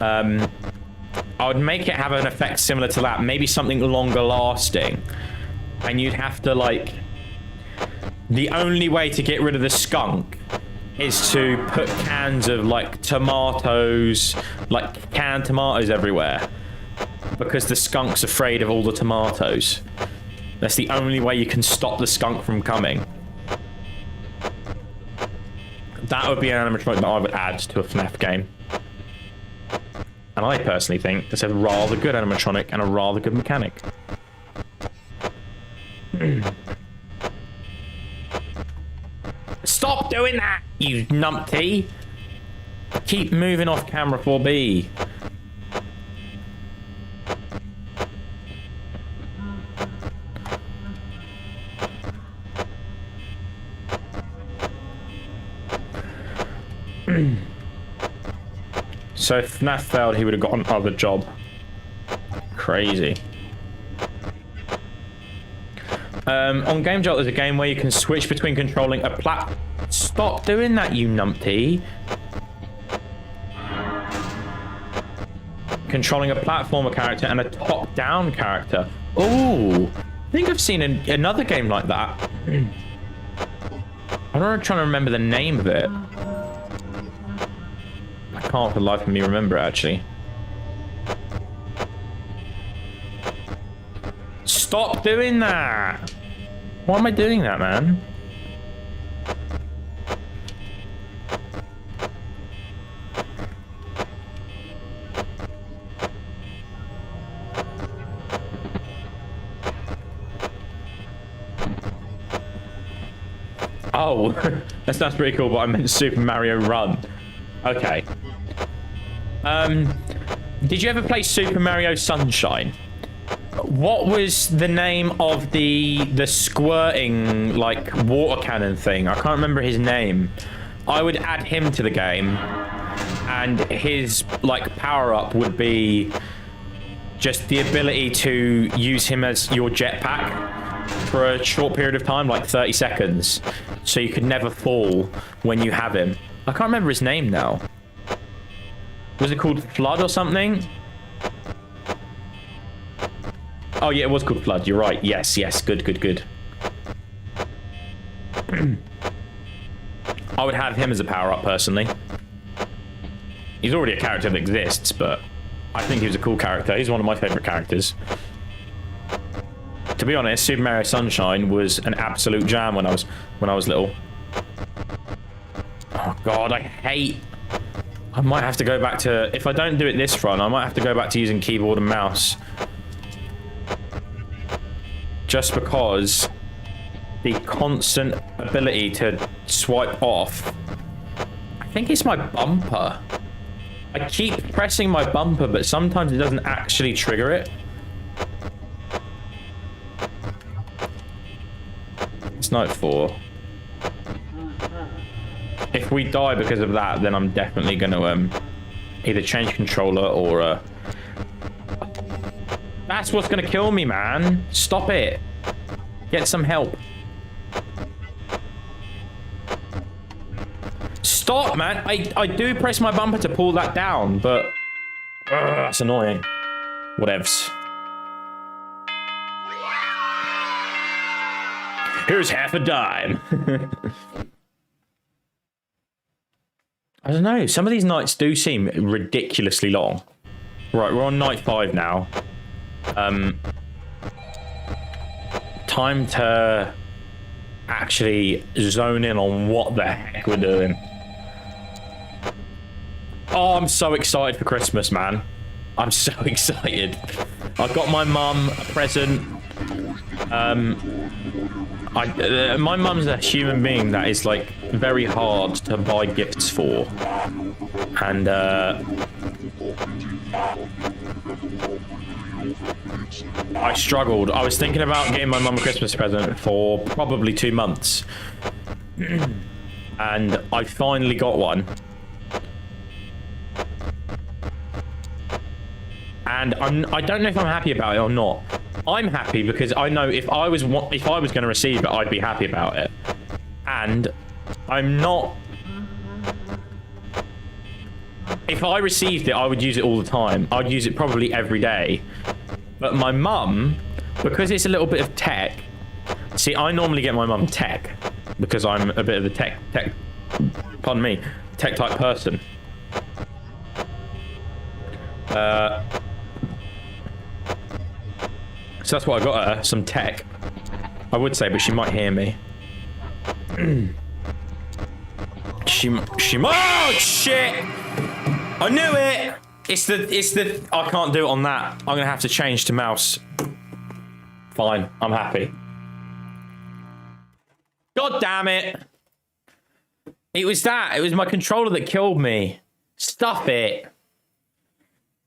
I would make it have an effect similar to that, maybe something longer lasting. And you'd have to, like... The only way to get rid of the skunk is to put cans of, like, tomatoes, like, canned tomatoes everywhere. Because the skunk's afraid of all the tomatoes. That's the only way you can stop the skunk from coming. That would be an animatronic that I would add to a FNAF game. And I personally think that's a rather good animatronic and a rather good mechanic. Stop doing that, you numpty! Keep moving off camera 4B. So if FNAF failed, he would have got another job. Crazy. On Game Jolt, there's a game where you can switch between controlling a Stop doing that, you numpty. Controlling a platformer character and a top-down character. Oh, I think I've seen another game like that. I'm not trying to remember the name of it. I can't for the life of me remember it, actually. Stop doing that! Why am I doing that, man? Oh, that sounds pretty cool, but I meant Super Mario Run. Okay. Did you ever play Super Mario Sunshine? What was the name of the squirting, like, water cannon thing? I can't remember his name. I would add him to the game, and his, like, power-up would be just the ability to use him as your jetpack for a short period of time, like 30 seconds, so you could never fall when you have him. I can't remember his name now. Was it called Flood or something? Oh yeah, it was called Flood. You're right. Yes, yes. Good, good, good. I would have him as a power-up, personally. He's already a character that exists, but I think he was a cool character. He's one of my favorite characters. To be honest, Super Mario Sunshine was an absolute jam when I was little. Oh god, I hate... I might have to go back to... If I don't do it this run, I might have to go back to using keyboard and mouse. Just because the constant ability to swipe off... I think it's my bumper. I keep pressing my bumper, but sometimes it doesn't actually trigger it. It's Night 4. If we die because of that, then I'm definitely going to either change controller or... That's what's going to kill me, man. Stop it. Get some help. Stop, man. I do press my bumper to pull that down, but... that's annoying. Whatevs. Here's half a dime. I don't know. Some of these nights do seem ridiculously long. Right, we're on night 5 now. Time to actually zone in on what the heck we're doing. Oh, I'm so excited for Christmas, man. I'm so excited. I got my mum a present. My mum's a human being that is, like, very hard to buy gifts for. And, I struggled. I was thinking about getting my mum a Christmas present for probably 2 months. And I finally got one. And I don't know if I'm happy about it or not. I'm happy because I know if I was going to receive it, I'd be happy about it. And I'm not... If I received it, I would use it all the time. I'd use it probably every day. But my mum, because it's a little bit of tech... See, I normally get my mum tech because I'm a bit of the tech type person. So that's what I got her, some tech. I would say, but she might hear me. Oh, shit! I knew it! It's the, I can't do it on that. I'm gonna have to change to mouse. Fine, I'm happy. God damn it! It was my controller that killed me. Stuff it.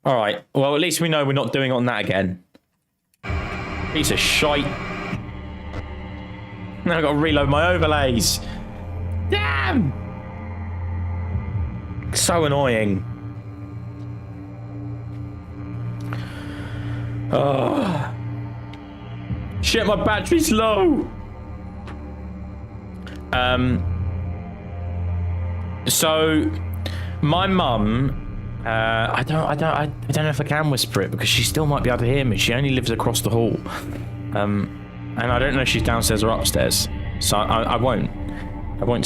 Alright, well, at least we know we're not doing it on that again. Piece of shite. Now I've got to reload my overlays. Damn! So annoying. Oh. shit, my battery's low. So my mum, I don't know if I can whisper it because she still might be able to hear me. She only lives across the hall. And I don't know if she's downstairs or upstairs. So I won't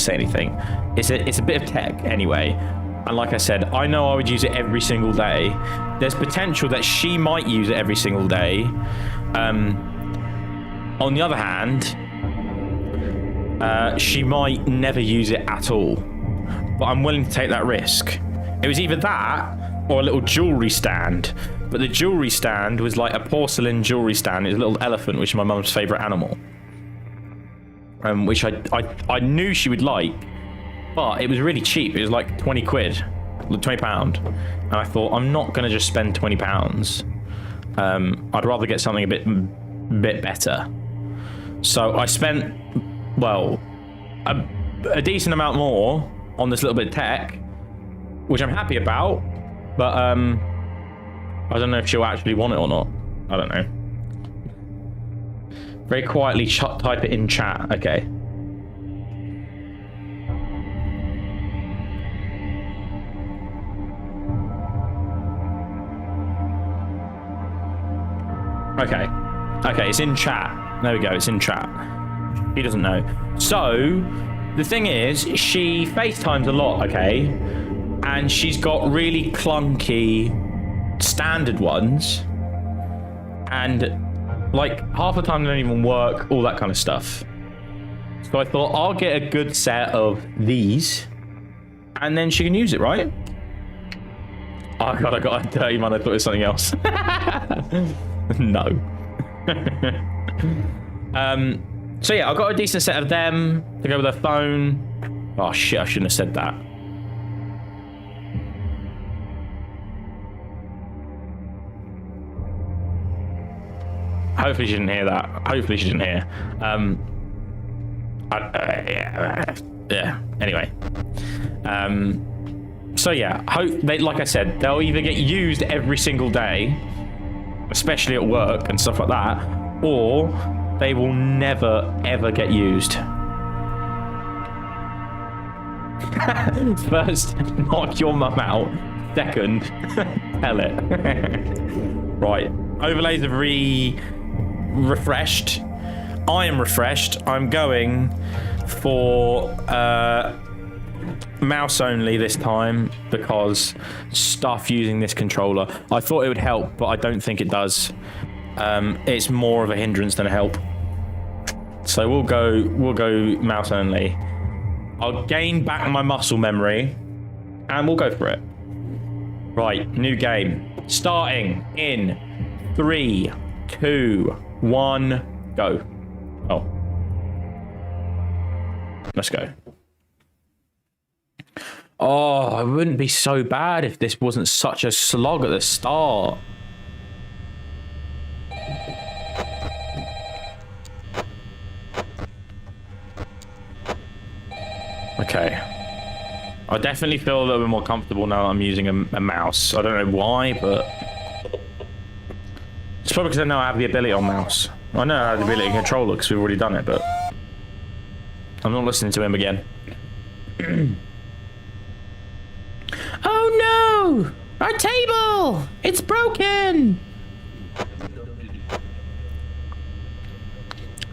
say anything. It's a bit of tech anyway. And like I said, I know I would use it every single day. There's potential that she might use it every single day. On the other hand, she might never use it at all. But I'm willing to take that risk. It was either that or a little jewelry stand. But the jewelry stand was like a porcelain jewelry stand. It was a little elephant, which is my mum's favourite animal. Which I knew she would like. But it was really cheap. It was like 20 quid, £20. And I thought, I'm not going to just spend £20. I'd rather get something a bit better. So I spent, well, a decent amount more on this little bit of tech, which I'm happy about. But I don't know if she'll actually want it or not. I don't know. Very quietly type it in chat. Okay. Okay, it's in chat. There we go, it's in chat. He doesn't know. So, the thing is, she FaceTimes a lot, okay? And she's got really clunky standard ones. And, like, half the time they don't even work, all that kind of stuff. So I thought, I'll get a good set of these. And then she can use it, right? Oh god, I got a dirty man, I thought it was something else. No. So yeah, I got a decent set of them to go with her phone. Oh shit, I shouldn't have said that. Hopefully she didn't hear that. Hopefully she didn't hear. Yeah. Anyway. So yeah, like I said, they'll either get used every single day, especially at work and stuff like that, or they will never ever get used. First, knock your mum out. Second, tell it. Right, overlays have refreshed. I am refreshed. I'm going for mouse only this time because stuff using this controller. I thought it would help, but I don't think it does. It's more of a hindrance than a help. So we'll go mouse only. I'll gain back my muscle memory and we'll go for it. Right, new game. Starting in 3, 2, 1, go. Oh. Let's go. Oh, it wouldn't be so bad if this wasn't such a slog at the start. Okay. I definitely feel a little bit more comfortable now that I'm using a mouse. I don't know why, but it's probably because I know I have the ability on mouse. I know I have the ability on controller because we've already done it, but I'm not listening to him again. Oh no! Our table! It's broken!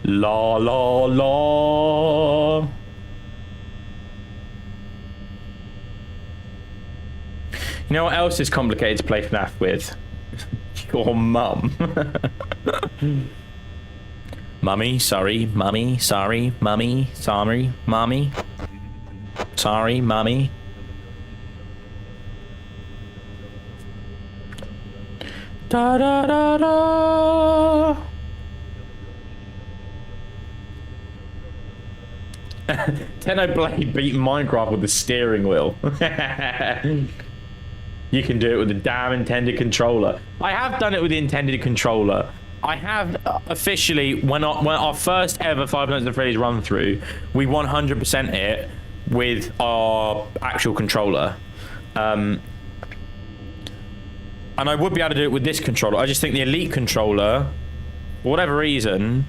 La la la. You know what else is complicated to play Fnaf with? Your mum. Mummy, sorry, mummy, sorry, mummy, sorry, mummy. Sorry, mummy. Da da da da. Blade beat Minecraft with the steering wheel. You can do it with the damn intended controller. I have done it with the intended controller. I have officially, when our first ever Five Nights at Freddy's run through, we 100% it with our actual controller. And I would be able to do it with this controller. I just think the Elite controller, for whatever reason,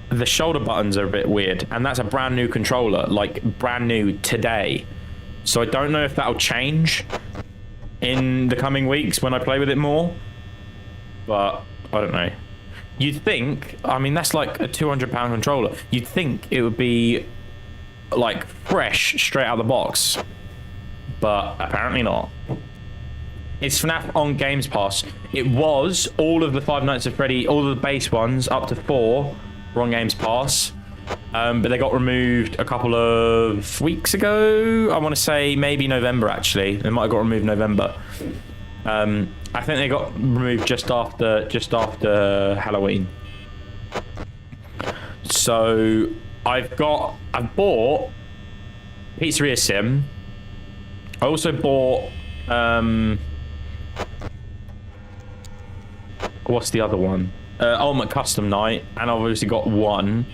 the shoulder buttons are a bit weird, and that's a brand new controller, like brand new today. So I don't know if that'll change in the coming weeks when I play with it more, but I don't know. You'd think, I mean, that's like a £200 controller. You'd think it would be like fresh straight out of the box, but apparently not. It's FNAF on Games Pass. It was all of the Five Nights at Freddy, all of the base ones up to 4 were on Games Pass, but they got removed a couple of weeks ago. I want to say maybe November, actually. They might have got removed November. I think they got removed just after Halloween. So I've bought Pizzeria Sim. I also bought what's the other one? Ultimate Custom Night, and I've obviously got 1.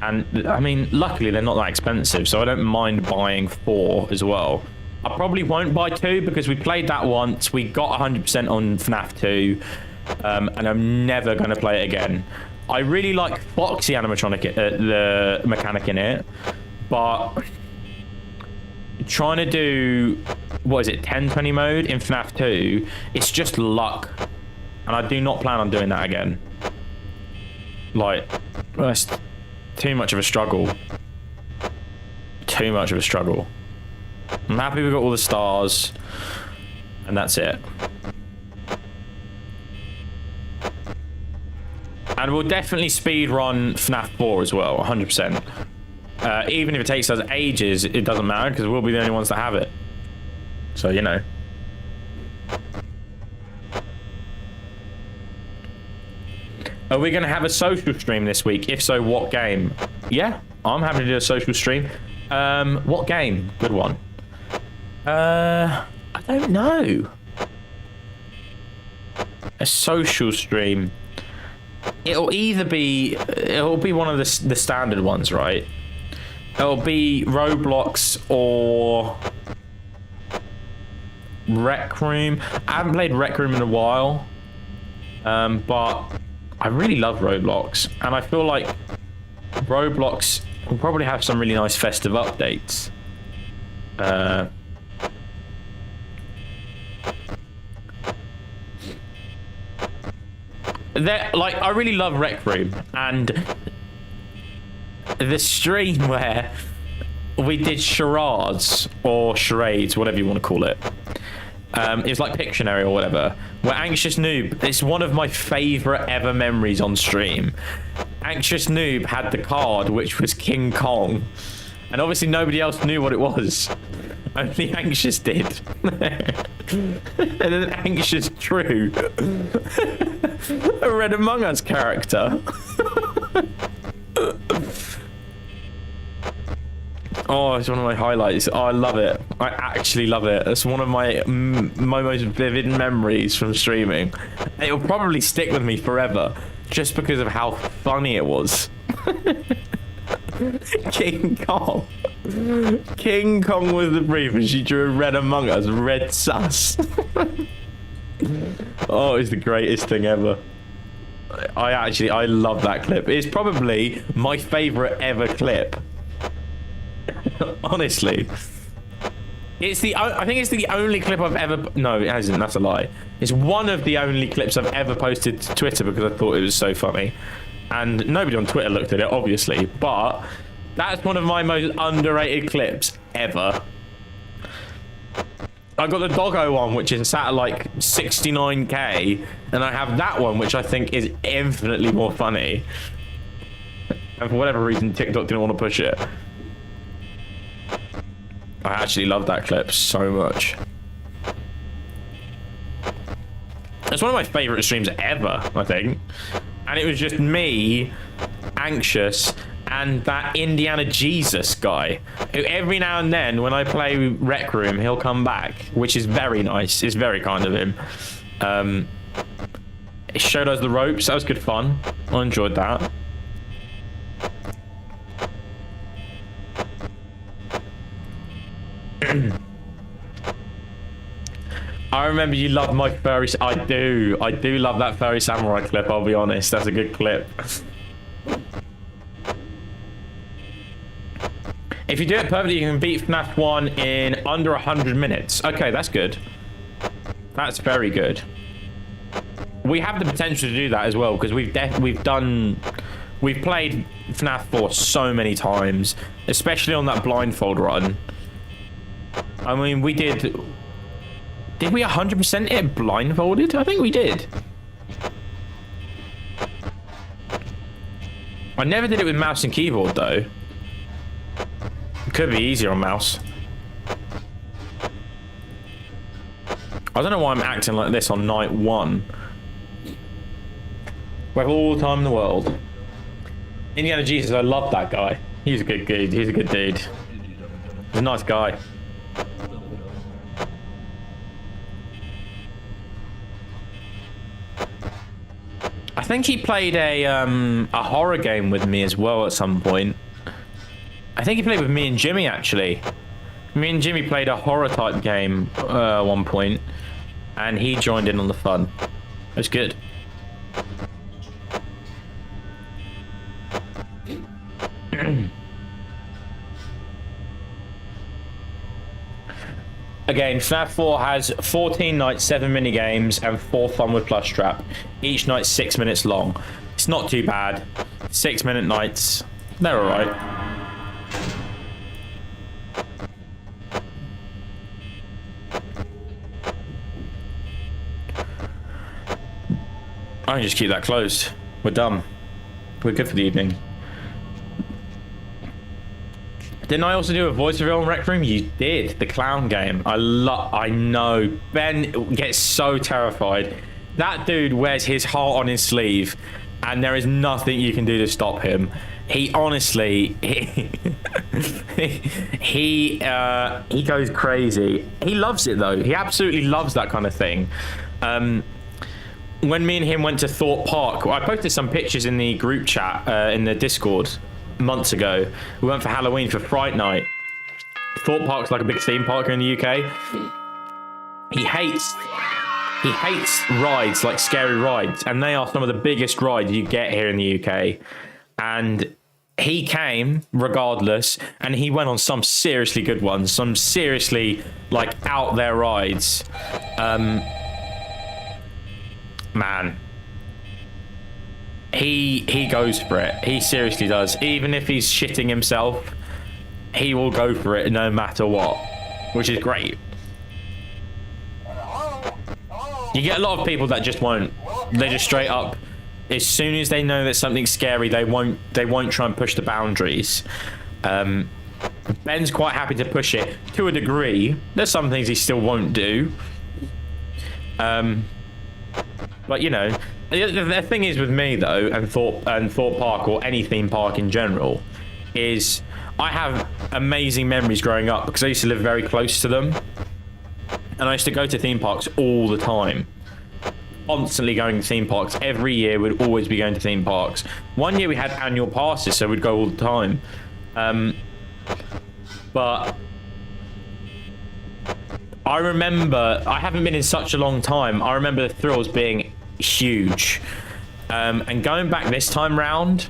And I mean, luckily they're not that expensive, so I don't mind buying 4 as well. I probably won't buy 2 because we played that once. We got 100% on FNAF 2, and I'm never going to play it again. I really like Foxy animatronic, the mechanic in it, but trying to do, what is it, 1020 mode in FNAF 2, it's just luck, and I do not plan on doing that again. Like, that's too much of a struggle. Too much of a struggle. I'm happy we got all the stars, and that's it. And we'll definitely speedrun FNAF 4 as well, 100%. Even if it takes us ages, it doesn't matter, because we'll be the only ones that have it. So, you know. Are we going to have a social stream this week? If so, what game? Yeah, I'm happy to do a social stream. What game? Good one. I don't know. A social stream. It'll be one of the standard ones, right? It'll be Roblox or Rec Room. I haven't played Rec Room in a while, but I really love Roblox, and I feel like Roblox will probably have some really nice festive updates. I really love Rec Room, and the stream where we did charades or charades, whatever you want to call it. It was like Pictionary or whatever, where Anxious Noob, it's one of my favourite ever memories on stream. Anxious Noob had the card, which was King Kong, and obviously nobody else knew what it was. Only Anxious did. And then Anxious drew a Red Among Us character. Oh, it's one of my highlights. Oh, I love it. I actually love it. It's one of my most vivid memories from streaming. It'll probably stick with me forever, just because of how funny it was. King Kong. King Kong was the brief, and she drew a Red Among Us, red sus. Oh, it's the greatest thing ever. I love that clip. It's probably my favorite ever clip. Honestly, I think it's the only clip I've ever. No, it hasn't. That's a lie. It's one of the only clips I've ever posted to Twitter because I thought it was so funny, and nobody on Twitter looked at it, obviously. But that's one of my most underrated clips ever. I got the doggo one, which is sat at like 69k, and I have that one, which I think is infinitely more funny. And for whatever reason, TikTok didn't want to push it. I actually love that clip so much. It's one of my favorite streams ever, I think. And it was just me, Anxious, and that Indiana Jesus guy, who every now and then when I play Rec Room, he'll come back, which is very nice. It's very kind of him. It showed us the ropes. That was good fun. I enjoyed that. I remember you loved my furry. I do love that furry samurai clip. I'll be honest, that's a good clip. If you do it perfectly, you can beat FNAF 1 in under 100 minutes. Okay, that's good. That's very good. We have the potential to do that as well, because we've played FNAF 4 so many times, especially on that blindfold run. I mean, we did we 100% it blindfolded? I think we did. I never did it with mouse and keyboard though. It could be easier on mouse. I don't know why I'm acting like this on night 1. We have all the time in the world. Indiana Jesus, I love that guy. He's a good dude. He's a good dude. He's a nice guy. I think he played a horror game with me as well at some point. I think he played with me and Jimmy actually. Me and Jimmy played a horror type game at one point, and he joined in on the fun. It was good. Again, FNAF 4 has 14 nights, 7 mini-games, and 4 fun with plush trap. Each night 6 minutes long. It's not too bad. 6-minute nights. They're alright. I can just keep that closed. We're done. We're good for the evening. Didn't I also do a voice reveal on Rec Room? You did. The clown game. I know. Ben gets so terrified. That dude wears his heart on his sleeve, and there is nothing you can do to stop him. He honestly, he goes crazy. He loves it though. He absolutely loves that kind of thing. When me and him went to Thorpe Park, I posted some pictures in the group chat in the Discord months ago. We went for Halloween for Fright Night. Thorpe Park's like a big theme park here in the UK. He hates rides, like scary rides, and they are some of the biggest rides you get here in the UK. And he came regardless, and he went on some seriously good ones, some seriously like out there rides. Man, he goes for it. He seriously does. Even if he's shitting himself, he will go for it no matter what, which is great. You get a lot of people that just won't. They just straight up, as soon as they know that something's scary, they won't try and push the boundaries. Ben's quite happy to push it to a degree. There's some things he still won't do. But you know, the thing is with me though, and Thorpe Park, or any theme park in general, is I have amazing memories growing up because I used to live very close to them, and I used to go to theme parks all the time, constantly going to theme parks. Every year we'd always be going to theme parks. One year we had annual passes, so we'd go all the time. But I remember, I haven't been in such a long time, I remember the thrills being huge. And going back this time round,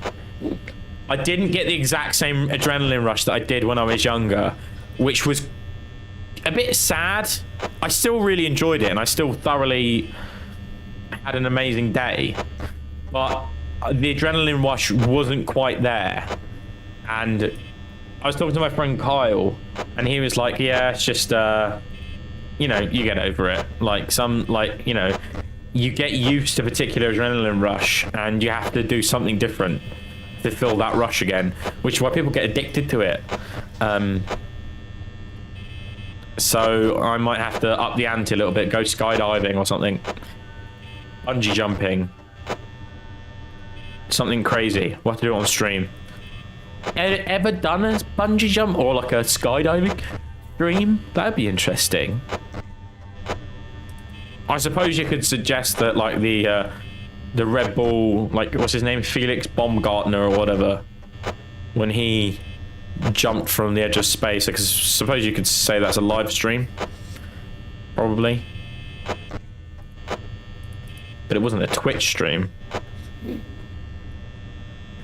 I didn't get the exact same adrenaline rush that I did when I was younger, which was a bit sad. I still really enjoyed it, and I still thoroughly had an amazing day, but the adrenaline rush wasn't quite there. And I was talking to my friend Kyle, and he was like, yeah, it's just you know, you get over it. Like you know, you get used to a particular adrenaline rush, and you have to do something different to feel that rush again, which is why people get addicted to it. So I might have to up the ante a little bit, go skydiving or something, bungee jumping, something crazy. We'll have to do it on stream. Ever done a bungee jump or like a skydiving stream? That'd be interesting. I suppose you could suggest that like the Red Bull, like what's his name, Felix Baumgartner or whatever, when he jumped from the edge of space, because suppose you could say that's a live stream, probably, but it wasn't a Twitch stream.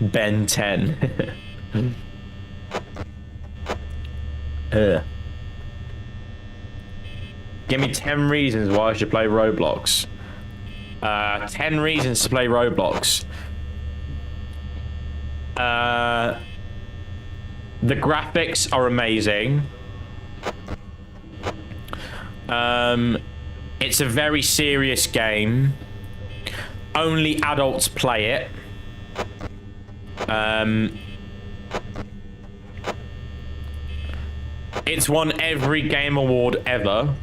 Ben 10. Give me 10 reasons why I should play Roblox. 10 reasons to play Roblox. The graphics are amazing. It's a very serious game. Only adults play it. It's won every game award ever.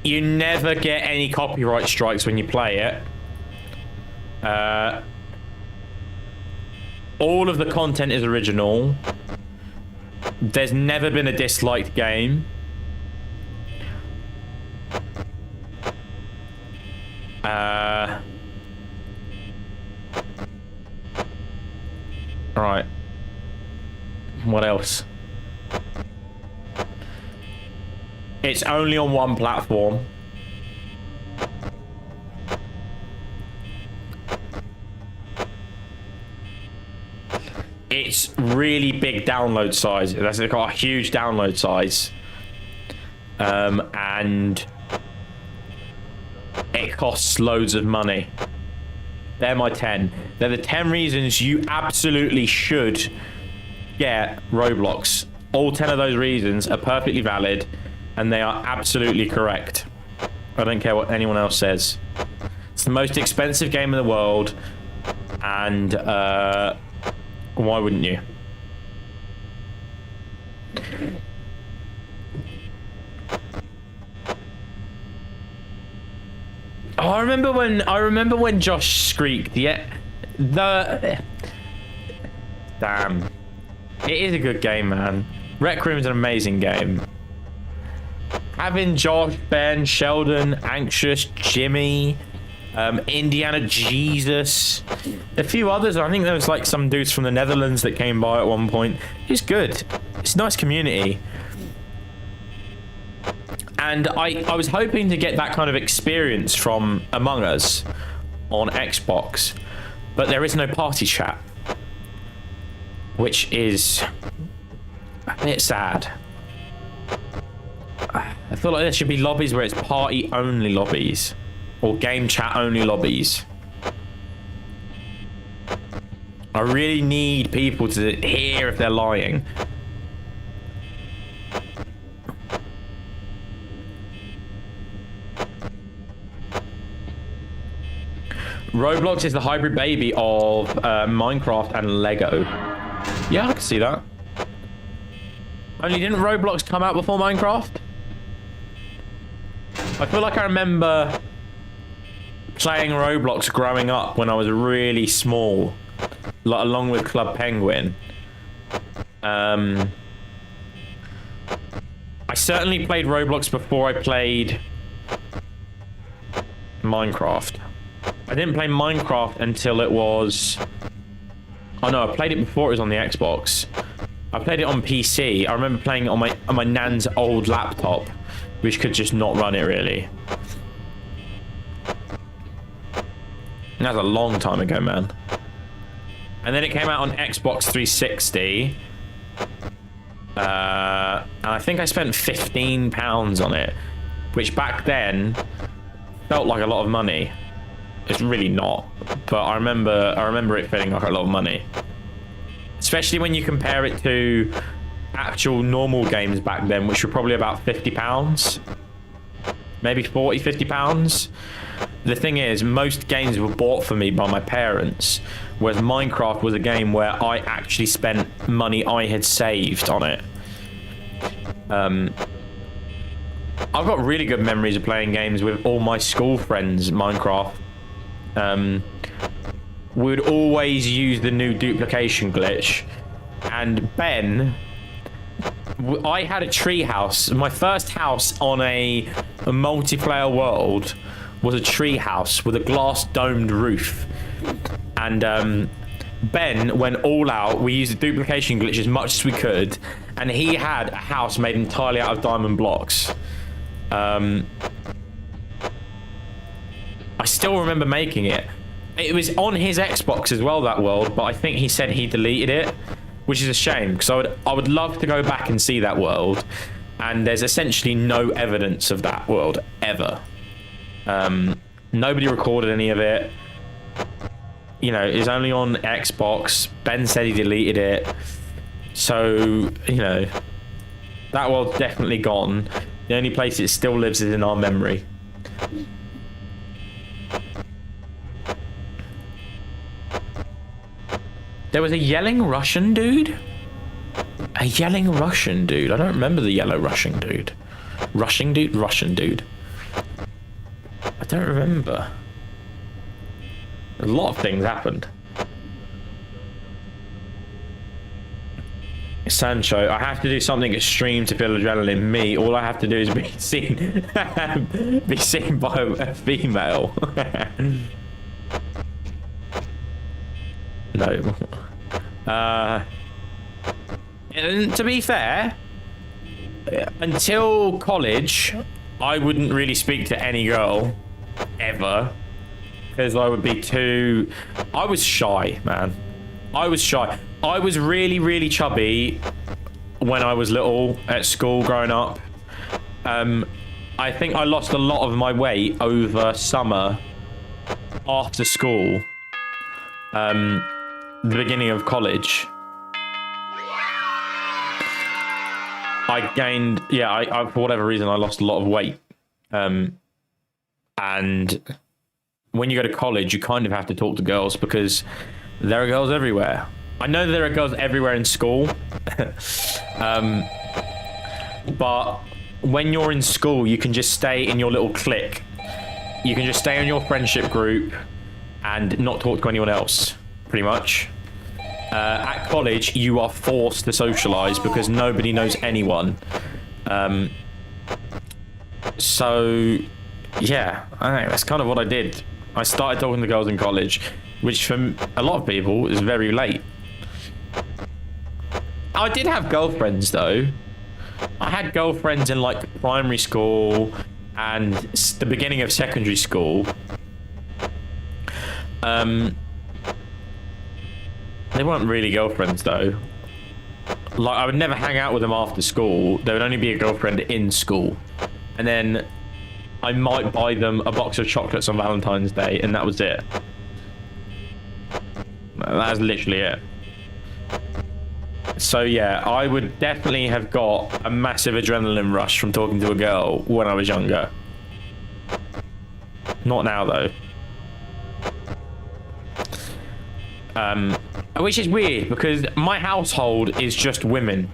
You never get any copyright strikes when you play it. All of the content is original. There's never been a disliked game. Right. What else? It's only on one platform. It's really big download size. That's got a huge download size. And it costs loads of money. They're my 10. They're the 10 reasons you absolutely should get Roblox. All 10 of those reasons are perfectly valid, and they are absolutely correct. I don't care what anyone else says. It's the most expensive game in the world, and why wouldn't you? Oh, I remember when Josh squeaked. Yeah, damn. It is a good game, man. Rec Room's an amazing game. Having Josh, Ben, Sheldon, Anxious, Jimmy, Indiana Jesus, a few others. I think there was like some dudes from the Netherlands that came by at one point. It's good. It's a nice community. And I was hoping to get that kind of experience from Among Us on Xbox, but there is no party chat, which is a bit sad. I feel like there should be lobbies where it's party only lobbies or game chat only lobbies. I really need people to hear if they're lying. Roblox is the hybrid baby of Minecraft and Lego. Yeah, I can see that. Only didn't Roblox come out before Minecraft? I feel like I remember playing Roblox growing up when I was really small, like, along with Club Penguin. I certainly played Roblox before I played Minecraft. I didn't play Minecraft until it was... Oh no, I played it before it was on the Xbox. I played it on PC. I remember playing it on my nan's old laptop, which could just not run it really. And that was a long time ago, man. And then it came out on Xbox 360. And I think I spent £15 on it, which back then felt like a lot of money. It's really not, but I remember it feeling like a lot of money, especially when you compare it to actual normal games back then, which were probably about £50, maybe £40-50. The thing is, most games were bought for me by my parents, whereas Minecraft was a game where I actually spent money I had saved on it. I've got really good memories of playing games with all my school friends, Minecraft. We would always use the new duplication glitch, and Ben, I had a tree house. My first house on a multiplayer world was a tree house with a glass domed roof, and Ben went all out. We used the duplication glitch as much as we could, and he had a house made entirely out of diamond blocks. I still remember making it. It was on his Xbox as well, that world, but I think he said he deleted it. which is a shame because I would love to go back and see that world, and there's essentially no evidence of that world ever. Nobody recorded any of it. You know, it's only on Xbox. Ben said he deleted it. So, you know, that world's definitely gone. The only place it still lives is in our memory. There was a yelling Russian dude? A yelling Russian dude? I don't remember the yellow Russian dude. Russian dude? Russian dude. I don't remember. A lot of things happened. Sancho, I have to do something extreme to feel adrenaline. Me, all I have to do is be seen be seen by a female. No. And to be fair, until college, I wouldn't really speak to any girl ever, because I would be too... I was shy, man. I was shy. I was really, really chubby when I was little at school growing up. I think I lost a lot of my weight over summer after school. The beginning of college. I gained... Yeah, I for whatever reason, I lost a lot of weight. And when you go to college, you kind of have to talk to girls because there are girls everywhere. I know there are girls everywhere in school. But when you're in school, you can just stay in your little clique. You can just stay in your friendship group and not talk to anyone else, pretty much. At college, you are forced to socialize because nobody knows anyone. So, yeah, I don't know, that's kind of what I did. I started talking to girls in college, which for a lot of people is very late. I did have girlfriends though. I had girlfriends in like primary school and the beginning of secondary school. They weren't really girlfriends though. Like, I would never hang out with them after school. There would only be a girlfriend in school. And then I might buy them a box of chocolates on Valentine's Day, and that was it. That's literally it. So yeah, I would definitely have got a massive adrenaline rush from talking to a girl when I was younger. Not now though. Which is weird because my household is just women,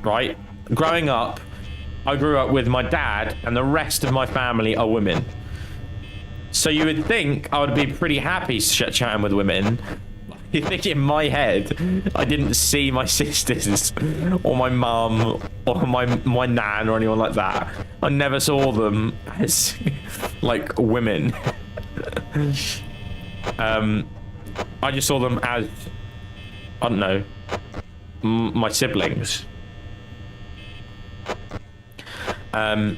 right? Growing up, I grew up with my dad and the rest of my family are women. So you would think I would be pretty happy chatting with women. You think in my head, I didn't see my sisters or my mum or my nan or anyone like that. I never saw them as like women. I just saw them as, I don't know, my siblings. When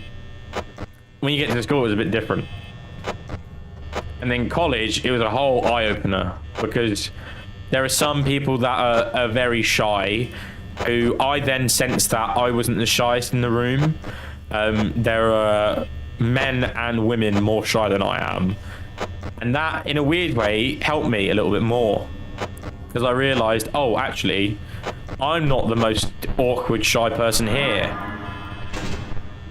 you get to school, it was a bit different. And then college, it was a whole eye-opener because there are some people that are very shy who I then sensed that I wasn't the shyest in the room. There are men and women more shy than I am. And that, in a weird way, helped me a little bit more. Because I realised, oh, actually, I'm not the most awkward, shy person here.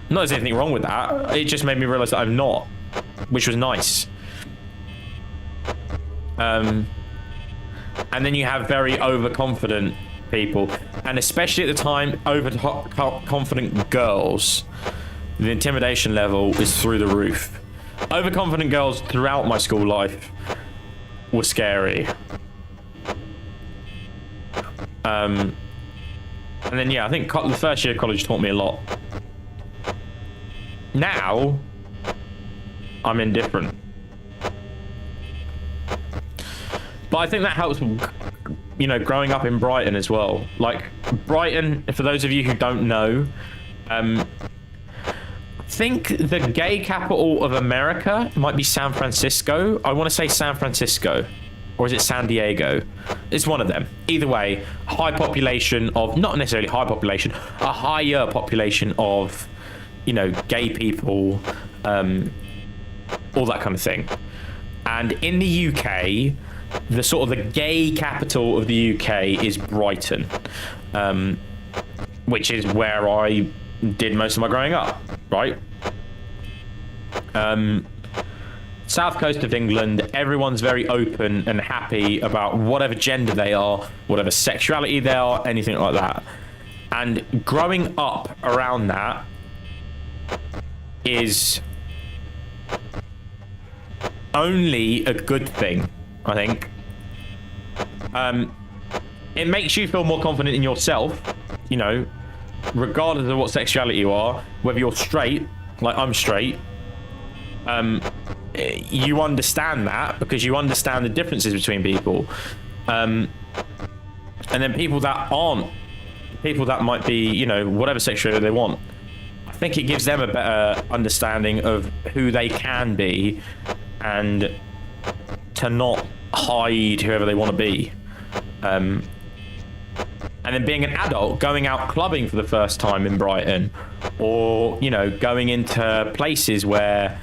Not there's anything wrong with that. It just made me realise that I'm not. Which was nice. And then you have very overconfident people. And especially at the time, overconfident girls. The intimidation level is through the roof. Overconfident girls throughout my school life were scary. And then, yeah, I think the first year of college taught me a lot. Now, I'm indifferent. But I think that helps, you know, growing up in Brighton as well. Like, Brighton, for those of you who don't know, I think the gay capital of America might be San Francisco. I want to say San Francisco. Or is it San Diego? It's one of them. Either way, high population of, not necessarily high population, a higher population of, you know, gay people, all that kind of thing. And in the UK, the sort of the gay capital of the UK is Brighton, which is where I did most of my growing up, right? South coast of England, everyone's very open and happy about whatever gender they are, whatever sexuality they are, anything like that. And growing up around that is only a good thing, I think. It makes you feel more confident in yourself, you know, regardless of what sexuality you are, whether you're straight, like I'm straight. You understand that because you understand the differences between people, and then people that aren't, people that might be, you know, whatever sexuality they want, I think it gives them a better understanding of who they can be and to not hide whoever they want to be. And then being an adult, going out clubbing for the first time in Brighton, or, you know, going into places where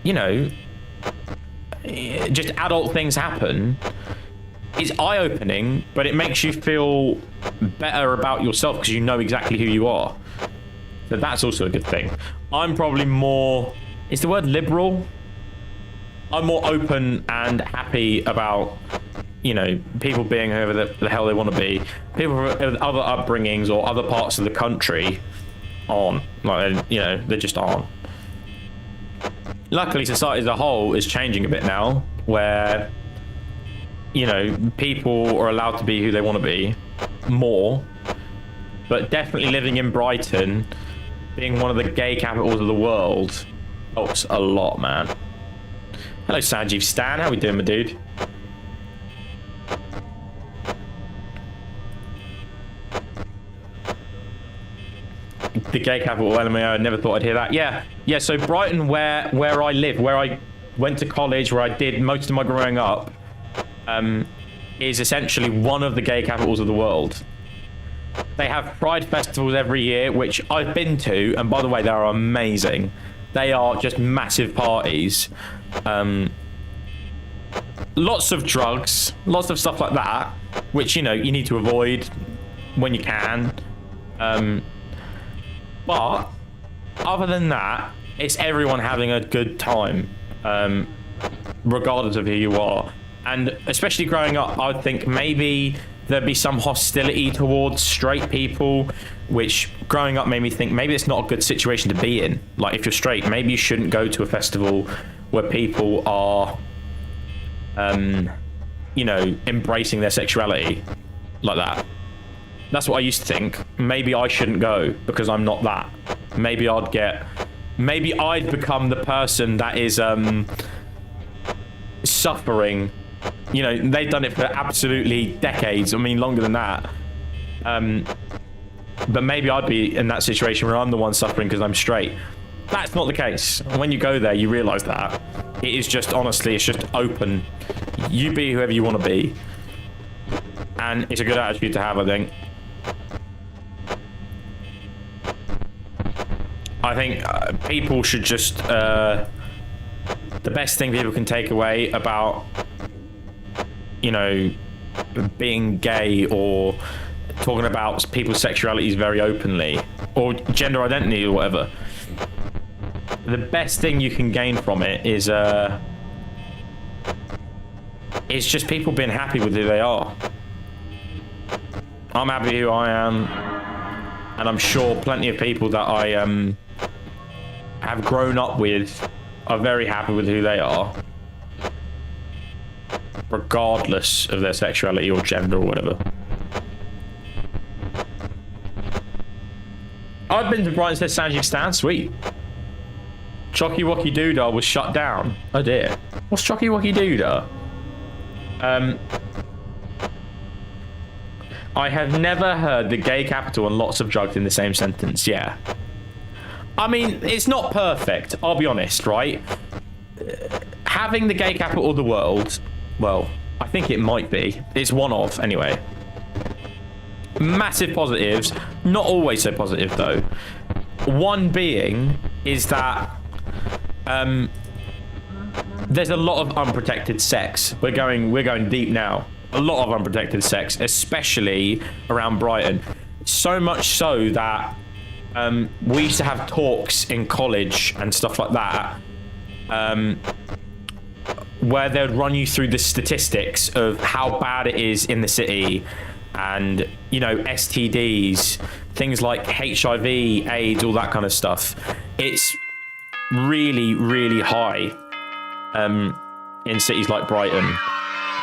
you know, just adult things happen, is eye-opening, but it makes you feel better about yourself because you know exactly who you are. So that's also a good thing. I'm probably more, is the word liberal? I'm more open and happy about, you know, people being whoever the hell they want to be. People with other upbringings or other parts of the country aren't. Like, you know, they just aren't. Luckily, society as a whole is changing a bit now, where, you know, people are allowed to be who they want to be more. But definitely living in Brighton, being one of the gay capitals of the world, helps a lot, man. Hello, Sanjeev Stan. How we doing, my dude? The gay capital, LMAO, I never thought I'd hear that. Yeah, so Brighton, where I live, where I went to college, where I did most of my growing up, is essentially one of the gay capitals of the world. They have pride festivals every year, which I've been to, and by the way, they are amazing. They are just massive parties. Lots of drugs, lots of stuff like that, which, you know, you need to avoid when you can. But other than that, it's everyone having a good time, regardless of who you are. And especially growing up, I would think maybe there'd be some hostility towards straight people, which growing up made me think maybe it's not a good situation to be in. Like, if you're straight, maybe you shouldn't go to a festival where people are, you know, embracing their sexuality like that. That's what I used to think. Maybe I shouldn't go because I'm not that. Maybe I'd become the person that is suffering. You know, they've done it for absolutely decades. I mean, longer than that. But maybe I'd be in that situation where I'm the one suffering because I'm straight. That's not the case. When you go there, you realize that. It is just, honestly, it's just open. You be whoever you want to be. And it's a good attitude to have, I think. I think people should just... the best thing people can take away about, you know, being gay or talking about people's sexualities very openly, or gender identity or whatever, the best thing you can gain from it is it's just people being happy with who they are. I'm happy who I am, and I'm sure plenty of people that I have grown up with are very happy with who they are, regardless of their sexuality or gender or whatever. I've been to Brighton, says Sanjeev Stan. Sweet. Chocky Wocky Doodah was shut down. Oh dear. What's Chocky Wocky Doodah? I have never heard the gay capital and lots of drugs in the same sentence. Yeah. I mean, it's not perfect, I'll be honest, right? having the gay capital of the world, well, I think it might be. It's one of, anyway. Massive positives. Not always so positive, though. One being is that there's a lot of unprotected sex. We're going deep now. A lot of unprotected sex, especially around Brighton. So much so that we used to have talks in college and stuff like that, where they'd run you through the statistics of how bad it is in the city, and, you know, STDs, things like HIV, AIDS, all that kind of stuff. It's really, really high in cities like Brighton,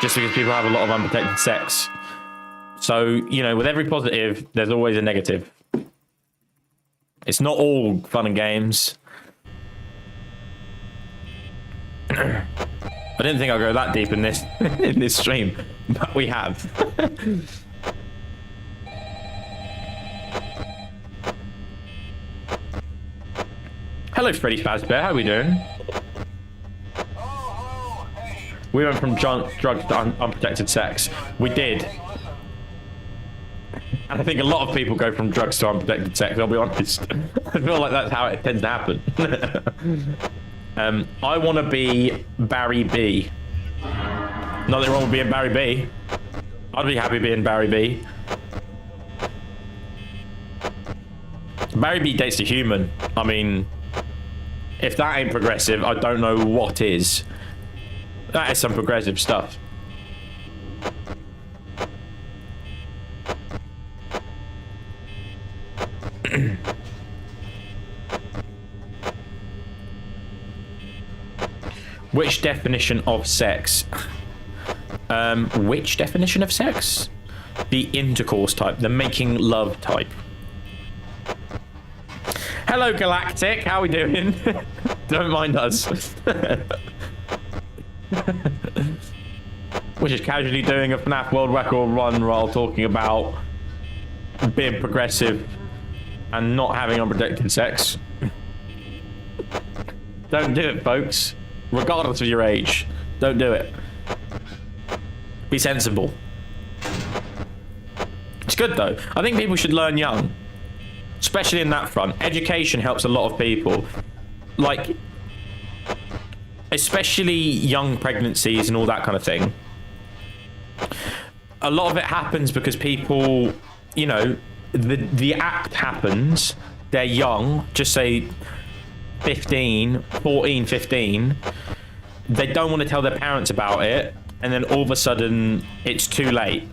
just because people have a lot of unprotected sex. So, you know, with every positive, there's always a negative. It's not all fun and games. I didn't think I'd go that deep in this in this stream, but we have. Hello, Freddy Fazbear. How are we doing? Oh, hey. We went from drugs to unprotected sex. We did. And I think a lot of people go from drugs to unprotected sex, I'll be honest. I feel like that's how it tends to happen. I want to be Barry B. Nothing wrong with being Barry B. I'd be happy being Barry B. Barry B dates a human. I mean, if that ain't progressive, I don't know what is. That is some progressive stuff. Which definition of sex? Which definition of sex? The intercourse type, the making love type. Hello, Galactic. How are we doing? Don't mind us. Which is casually doing a Fnaf world record run while talking about being progressive and not having unprotected sex. Don't do it, folks. Regardless of your age, don't do it. Be sensible. It's good though. I think people should learn young, especially in that front. Education helps a lot of people, like especially young pregnancies and all that kind of thing. A lot of it happens because people, you know, the act happens, they're young, just say 15, 14, 15, they don't want to tell their parents about it, and then all of a sudden it's too late.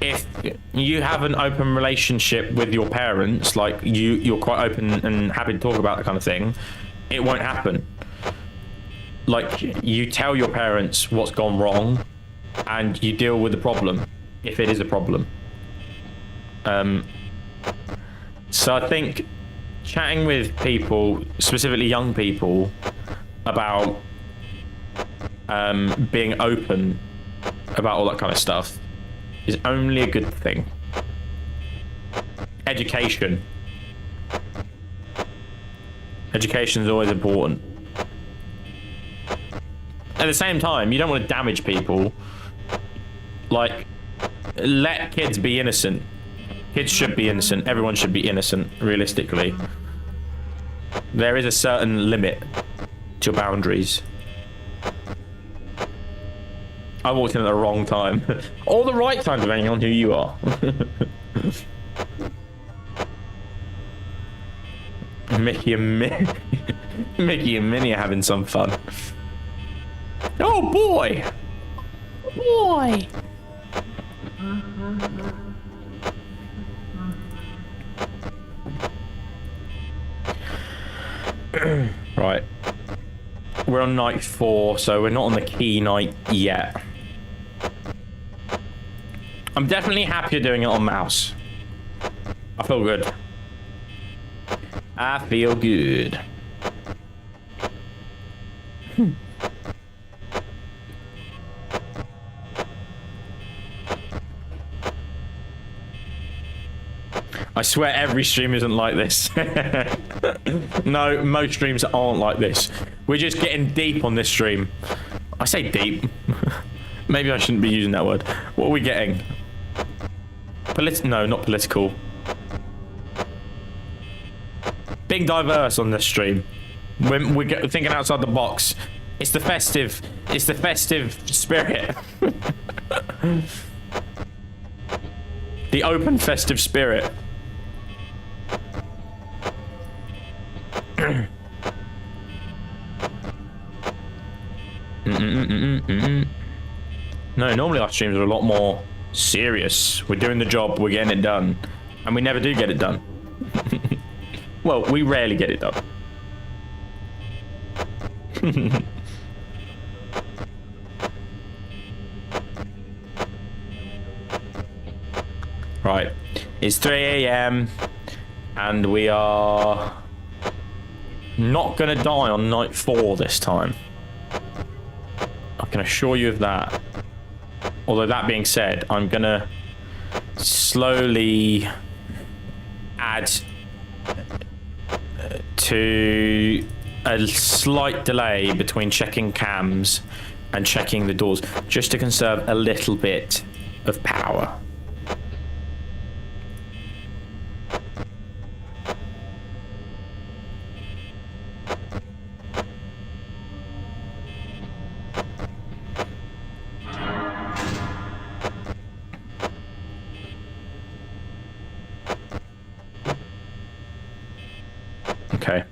If you have an open relationship with your parents, like you're quite open and happy to talk about that kind of thing, it won't happen. Like, you tell your parents what's gone wrong and you deal with the problem, if it is a problem. So I think chatting with people, specifically young people, about being open about all that kind of stuff is only a good thing. Education. Education is always important. At the same time, you don't want to damage people. Like, let kids be innocent. Kids should be innocent. Everyone should be innocent, realistically. There is a certain limit to your boundaries. I walked in at the wrong time. Or the right time, depending on who you are. Mickey and Minnie are having some fun. Oh boy! Boy! Right. We're on night 4, so we're not on the key night yet. I'm definitely happier doing it on mouse. I feel good. I feel good. I swear every stream isn't like this. No, most streams aren't like this. We're just getting deep on this stream. I say deep. Maybe I shouldn't be using that word. What are we getting? No, not political. Being diverse on this stream. We're thinking outside the box. It's the festive. It's the festive spirit. The open festive spirit. No, normally our streams are a lot more serious. We're doing the job, we're getting it done. And we never do get it done. Well, we rarely get it done. Right, it's 3 AM and we are not gonna die on night 4 this time. I can assure you of that. Although that being said, I'm gonna slowly add to a slight delay between checking cams and checking the doors, just to conserve a little bit of power. Okay.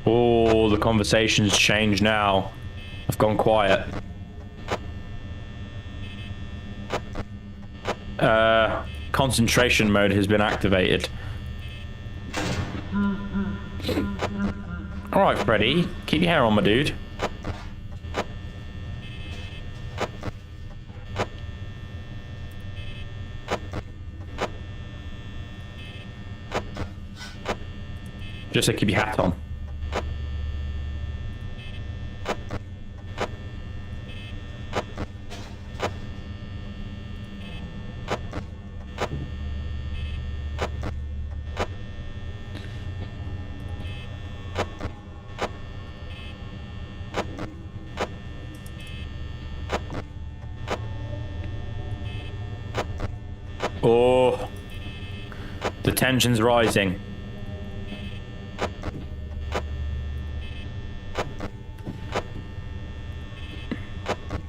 Oh, the conversation's changed now. I've gone quiet. Concentration mode has been activated. Alright, Freddy. Keep your hair on, my dude. Just say keep your hat on. Oh, the tension's rising.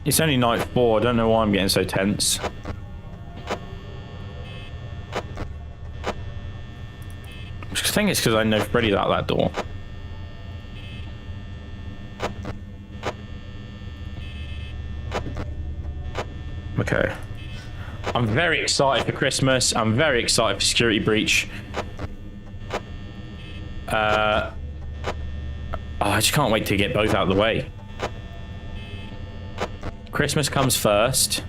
It's only night 4. I don't know why I'm getting so tense. I think it's because I know Freddy's out that door. Okay. I'm very excited for Christmas. I'm very excited for Security Breach. I just can't wait to get both out of the way. Christmas comes first.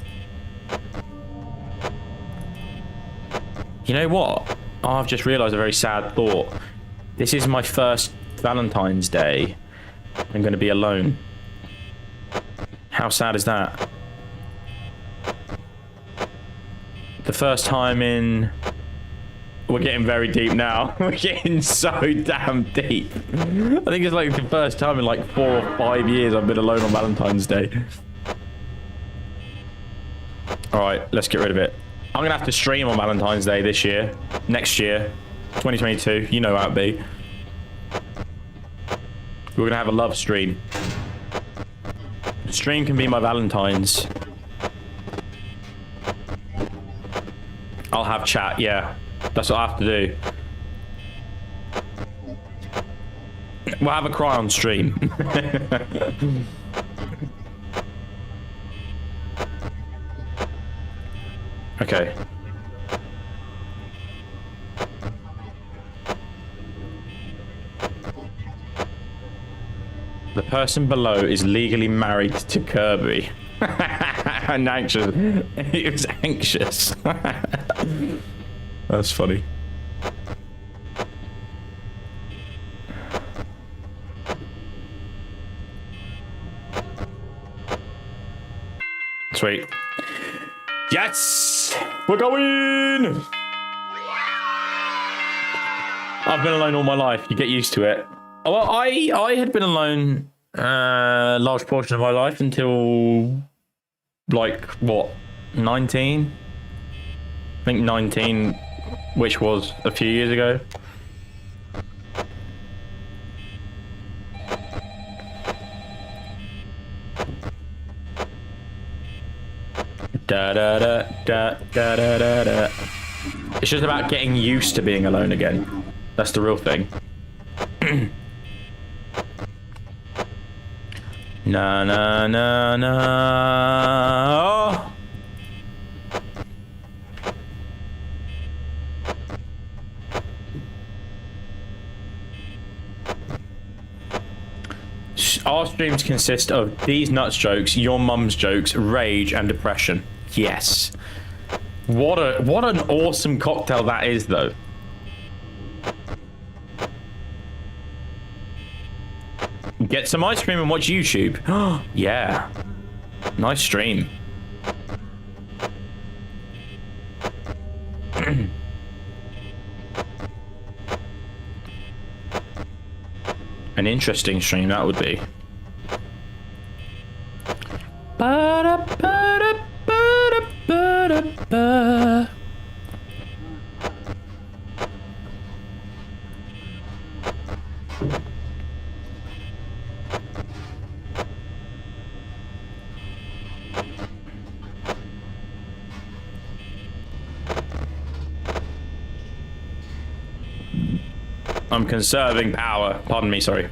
You know what? Oh, I've just realised a very sad thought. This is my first Valentine's Day. I'm going to be alone. How sad is that? The first time in... We're getting very deep now. We're getting so damn deep. I think it's like the first time in like 4 or 5 years I've been alone on Valentine's Day. Alright, let's get rid of it. I'm going to have to stream on Valentine's Day this year. Next year. 2022. You know how it be. We're going to have a love stream. Stream can be my Valentine's. I'll have chat, yeah. That's what I have to do. We'll have a cry on stream. Okay. The person below is legally married to Kirby. And anxious. He was anxious. That's funny. Sweet. Yes! We're going! I've been alone all my life. You get used to it. Well, I had been alone a large portion of my life until, like, what, 19? I think 19, which was a few years ago. Da da da da da da da da. It's just about getting used to being alone again. That's the real thing. Na na na na. Oh. Our streams consist of these nuts jokes, your mum's jokes, rage, and depression. Yes. What an awesome cocktail that is, though. Get some ice cream and watch YouTube. Yeah. Nice stream. An interesting stream that would be. I'm conserving power. Pardon me, sorry.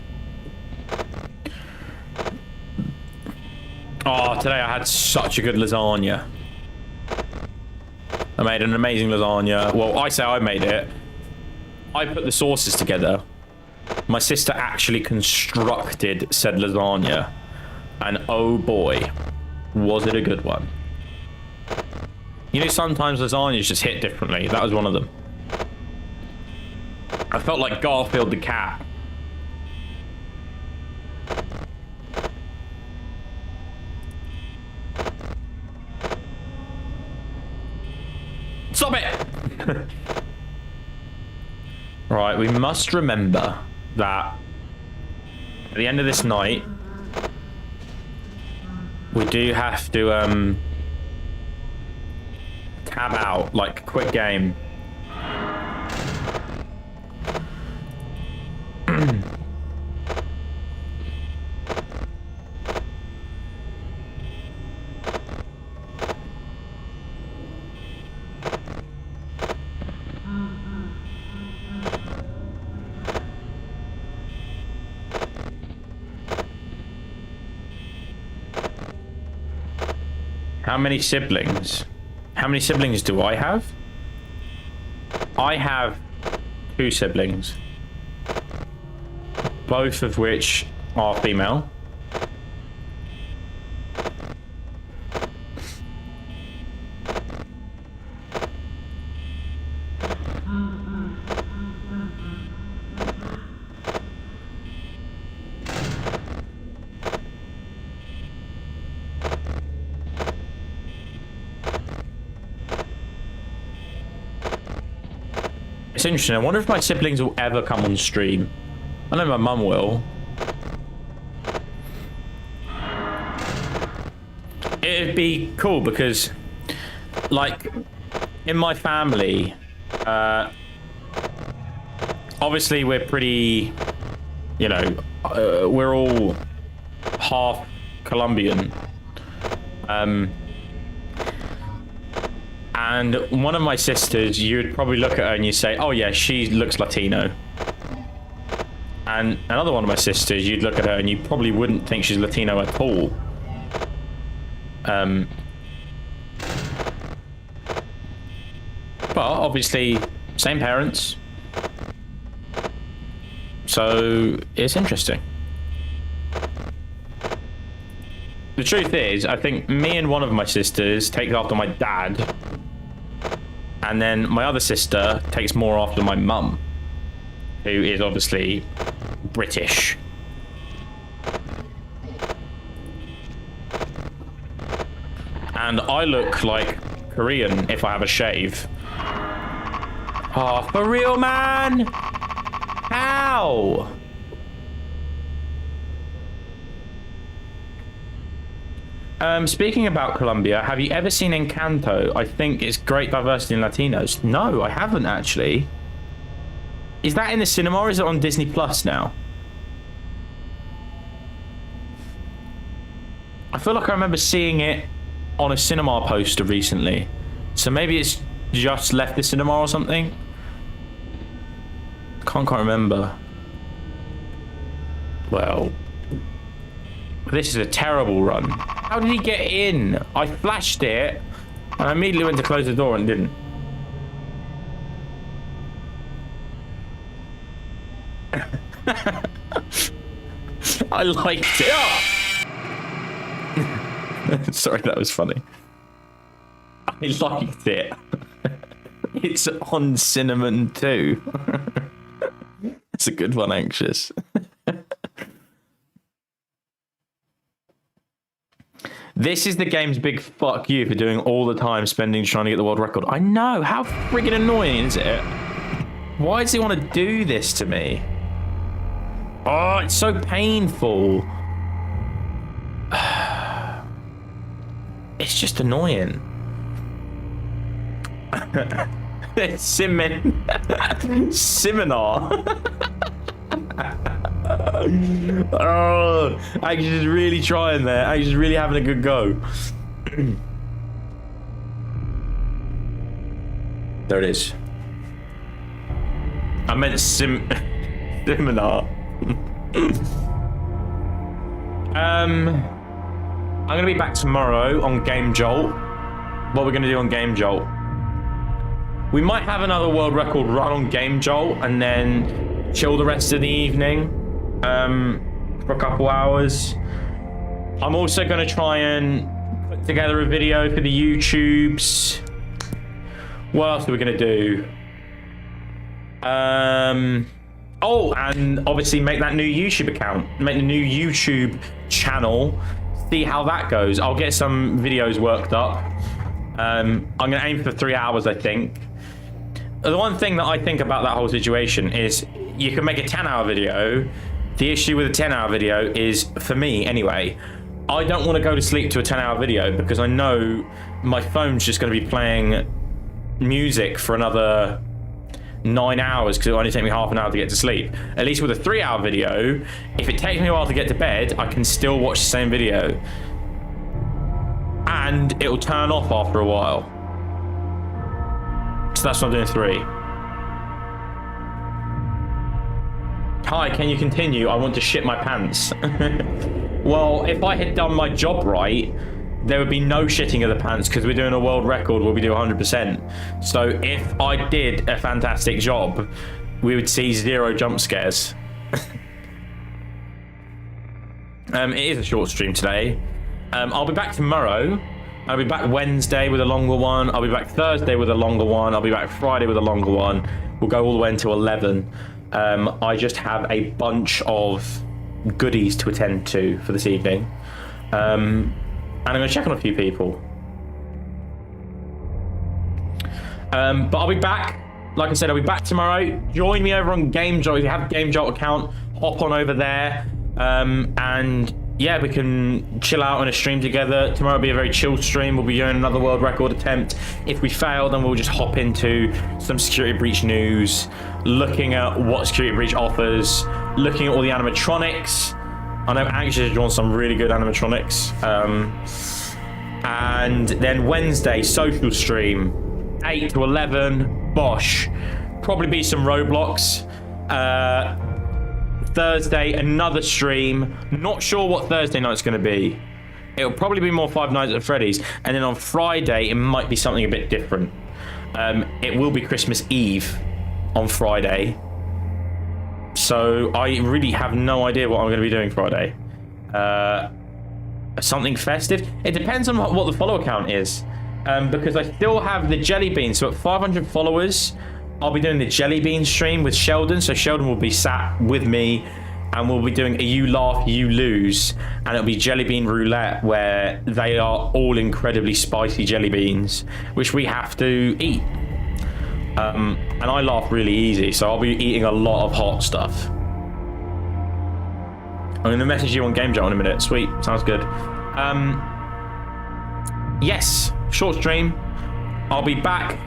Oh, today I had such a good lasagna. I made an amazing lasagna. Well, I say I made it. I put the sauces together. My sister actually constructed said lasagna. And oh boy, was it a good one. You know, sometimes lasagnas just hit differently. That was one of them. I felt like Garfield the cat. Stop it! Right, we must remember that at the end of this night, we do have to tab out, like, quick game. How many siblings? How many siblings do I have? I have 2 siblings. Both of which are female. It's interesting. I wonder if my siblings will ever come on stream. I know my mum will. It'd be cool because, like, in my family, obviously we're pretty, you know, we're all half Colombian. And one of my sisters, you'd probably look at her and you say, oh yeah, she looks Latino. And another one of my sisters, you'd look at her and you probably wouldn't think she's Latino at all. But obviously, same parents. So it's interesting. The truth is, I think me and one of my sisters take after my dad. And then my other sister takes more after my mum, who is obviously British. And I look like Korean if I have a shave. Oh, for real, man? wow. Speaking about Colombia, have you ever seen Encanto? I think it's great diversity in Latinos. No, I haven't actually. Is that in the cinema or is it on Disney Plus now? I feel like I remember seeing it on a cinema poster recently. So maybe it's just left the cinema or something. Can't quite remember. Well, this is a terrible run. How did he get in? I flashed it and I immediately went to close the door and didn't. I liked it. Oh! Sorry, that was funny. I liked it. It's on Cinnamon too. It's a good one, Anxious. This is the game's big fuck you for doing all the time spending trying to get the world record. I know. How friggin' annoying is it? Why does he want to do this to me? Oh, it's so painful. It's just annoying. Seminar. Oh, I'm just really trying there. I'm just really having a good go. There it is. I meant seminar. I'm gonna be back tomorrow on Game Jolt. What we're gonna do on Game Jolt? We might have another world record run on Game Jolt and then chill the rest of the evening for a couple hours. I'm also gonna try and put together a video for the YouTubes. What else are we gonna do? Oh, and obviously make that new YouTube account, make the new YouTube channel. See how that goes. I'll get some videos worked up. I'm gonna aim for 3 hours, I think. The one thing that I think about that whole situation is you can make a 10-hour video. The issue with a 10-hour video is, for me anyway, I don't want to go to sleep to a 10-hour video because I know my phone's just going to be playing music for another 9 hours because it'll only take me half an hour to get to sleep. At least with a 3-hour video, if it takes me a while to get to bed, I can still watch the same video. And it'll turn off after a while. So that's what I'm doing 3. Hi, can you continue? I want to shit my pants. Well, if I had done my job right, there would be no shitting of the pants because we're doing a world record where we do 100%. So if I did a fantastic job, we would see 0 jump scares. It is a short stream today. I'll be back tomorrow. I'll be back Wednesday with a longer one. I'll be back Thursday with a longer one. I'll be back Friday with a longer one. We'll go all the way until 11. I just have a bunch of goodies to attend to for this evening. And I'm going to check on a few people. But I'll be back. Like I said, I'll be back tomorrow. Join me over on Game Jolt. If you have a Game Jolt account, hop on over there. And yeah, we can chill out on a stream together. Tomorrow will be a very chill stream. We'll be doing another world record attempt. If we fail, then we'll just hop into some security breach news, looking at what security breach offers, looking at all the animatronics. I know Anxious has drawn some really good animatronics. And then Wednesday, social stream, 8 to 11, Bosch. Probably be some Roblox. Thursday, another stream. Not sure what Thursday night's going to be. It'll probably be more Five Nights at Freddy's. And then on Friday, it might be something a bit different. It will be Christmas Eve on Friday. So I really have no idea what I'm going to be doing Friday. Something festive? It depends on what the follower count is. Because I still have the Jelly Beans. So at 500 followers, I'll be doing the Jelly Bean stream with Sheldon. So Sheldon will be sat with me and we'll be doing a You Laugh, You Lose. And it'll be Jelly Bean Roulette where they are all incredibly spicy jelly beans, which we have to eat. And I laugh really easy, so I'll be eating a lot of hot stuff. I'm going to message you on Game Jolt in a minute. Sweet. Sounds good. Yes. Short stream. I'll be back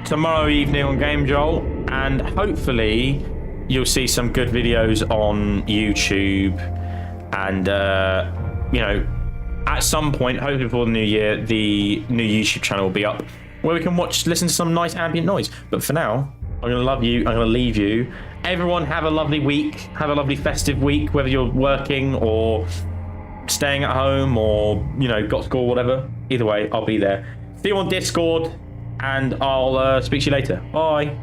tomorrow evening on Game Jolt. And hopefully you'll see some good videos on YouTube. And, you know, at some point, hopefully before the new year, the new YouTube channel will be up where we can listen to some nice ambient noise. But for now, I'm going to love you. I'm going to leave you. Everyone have a lovely week. Have a lovely festive week, whether you're working or staying at home or, you know, got school, whatever. Either way, I'll be there. See you on Discord, and I'll speak to you later. Bye.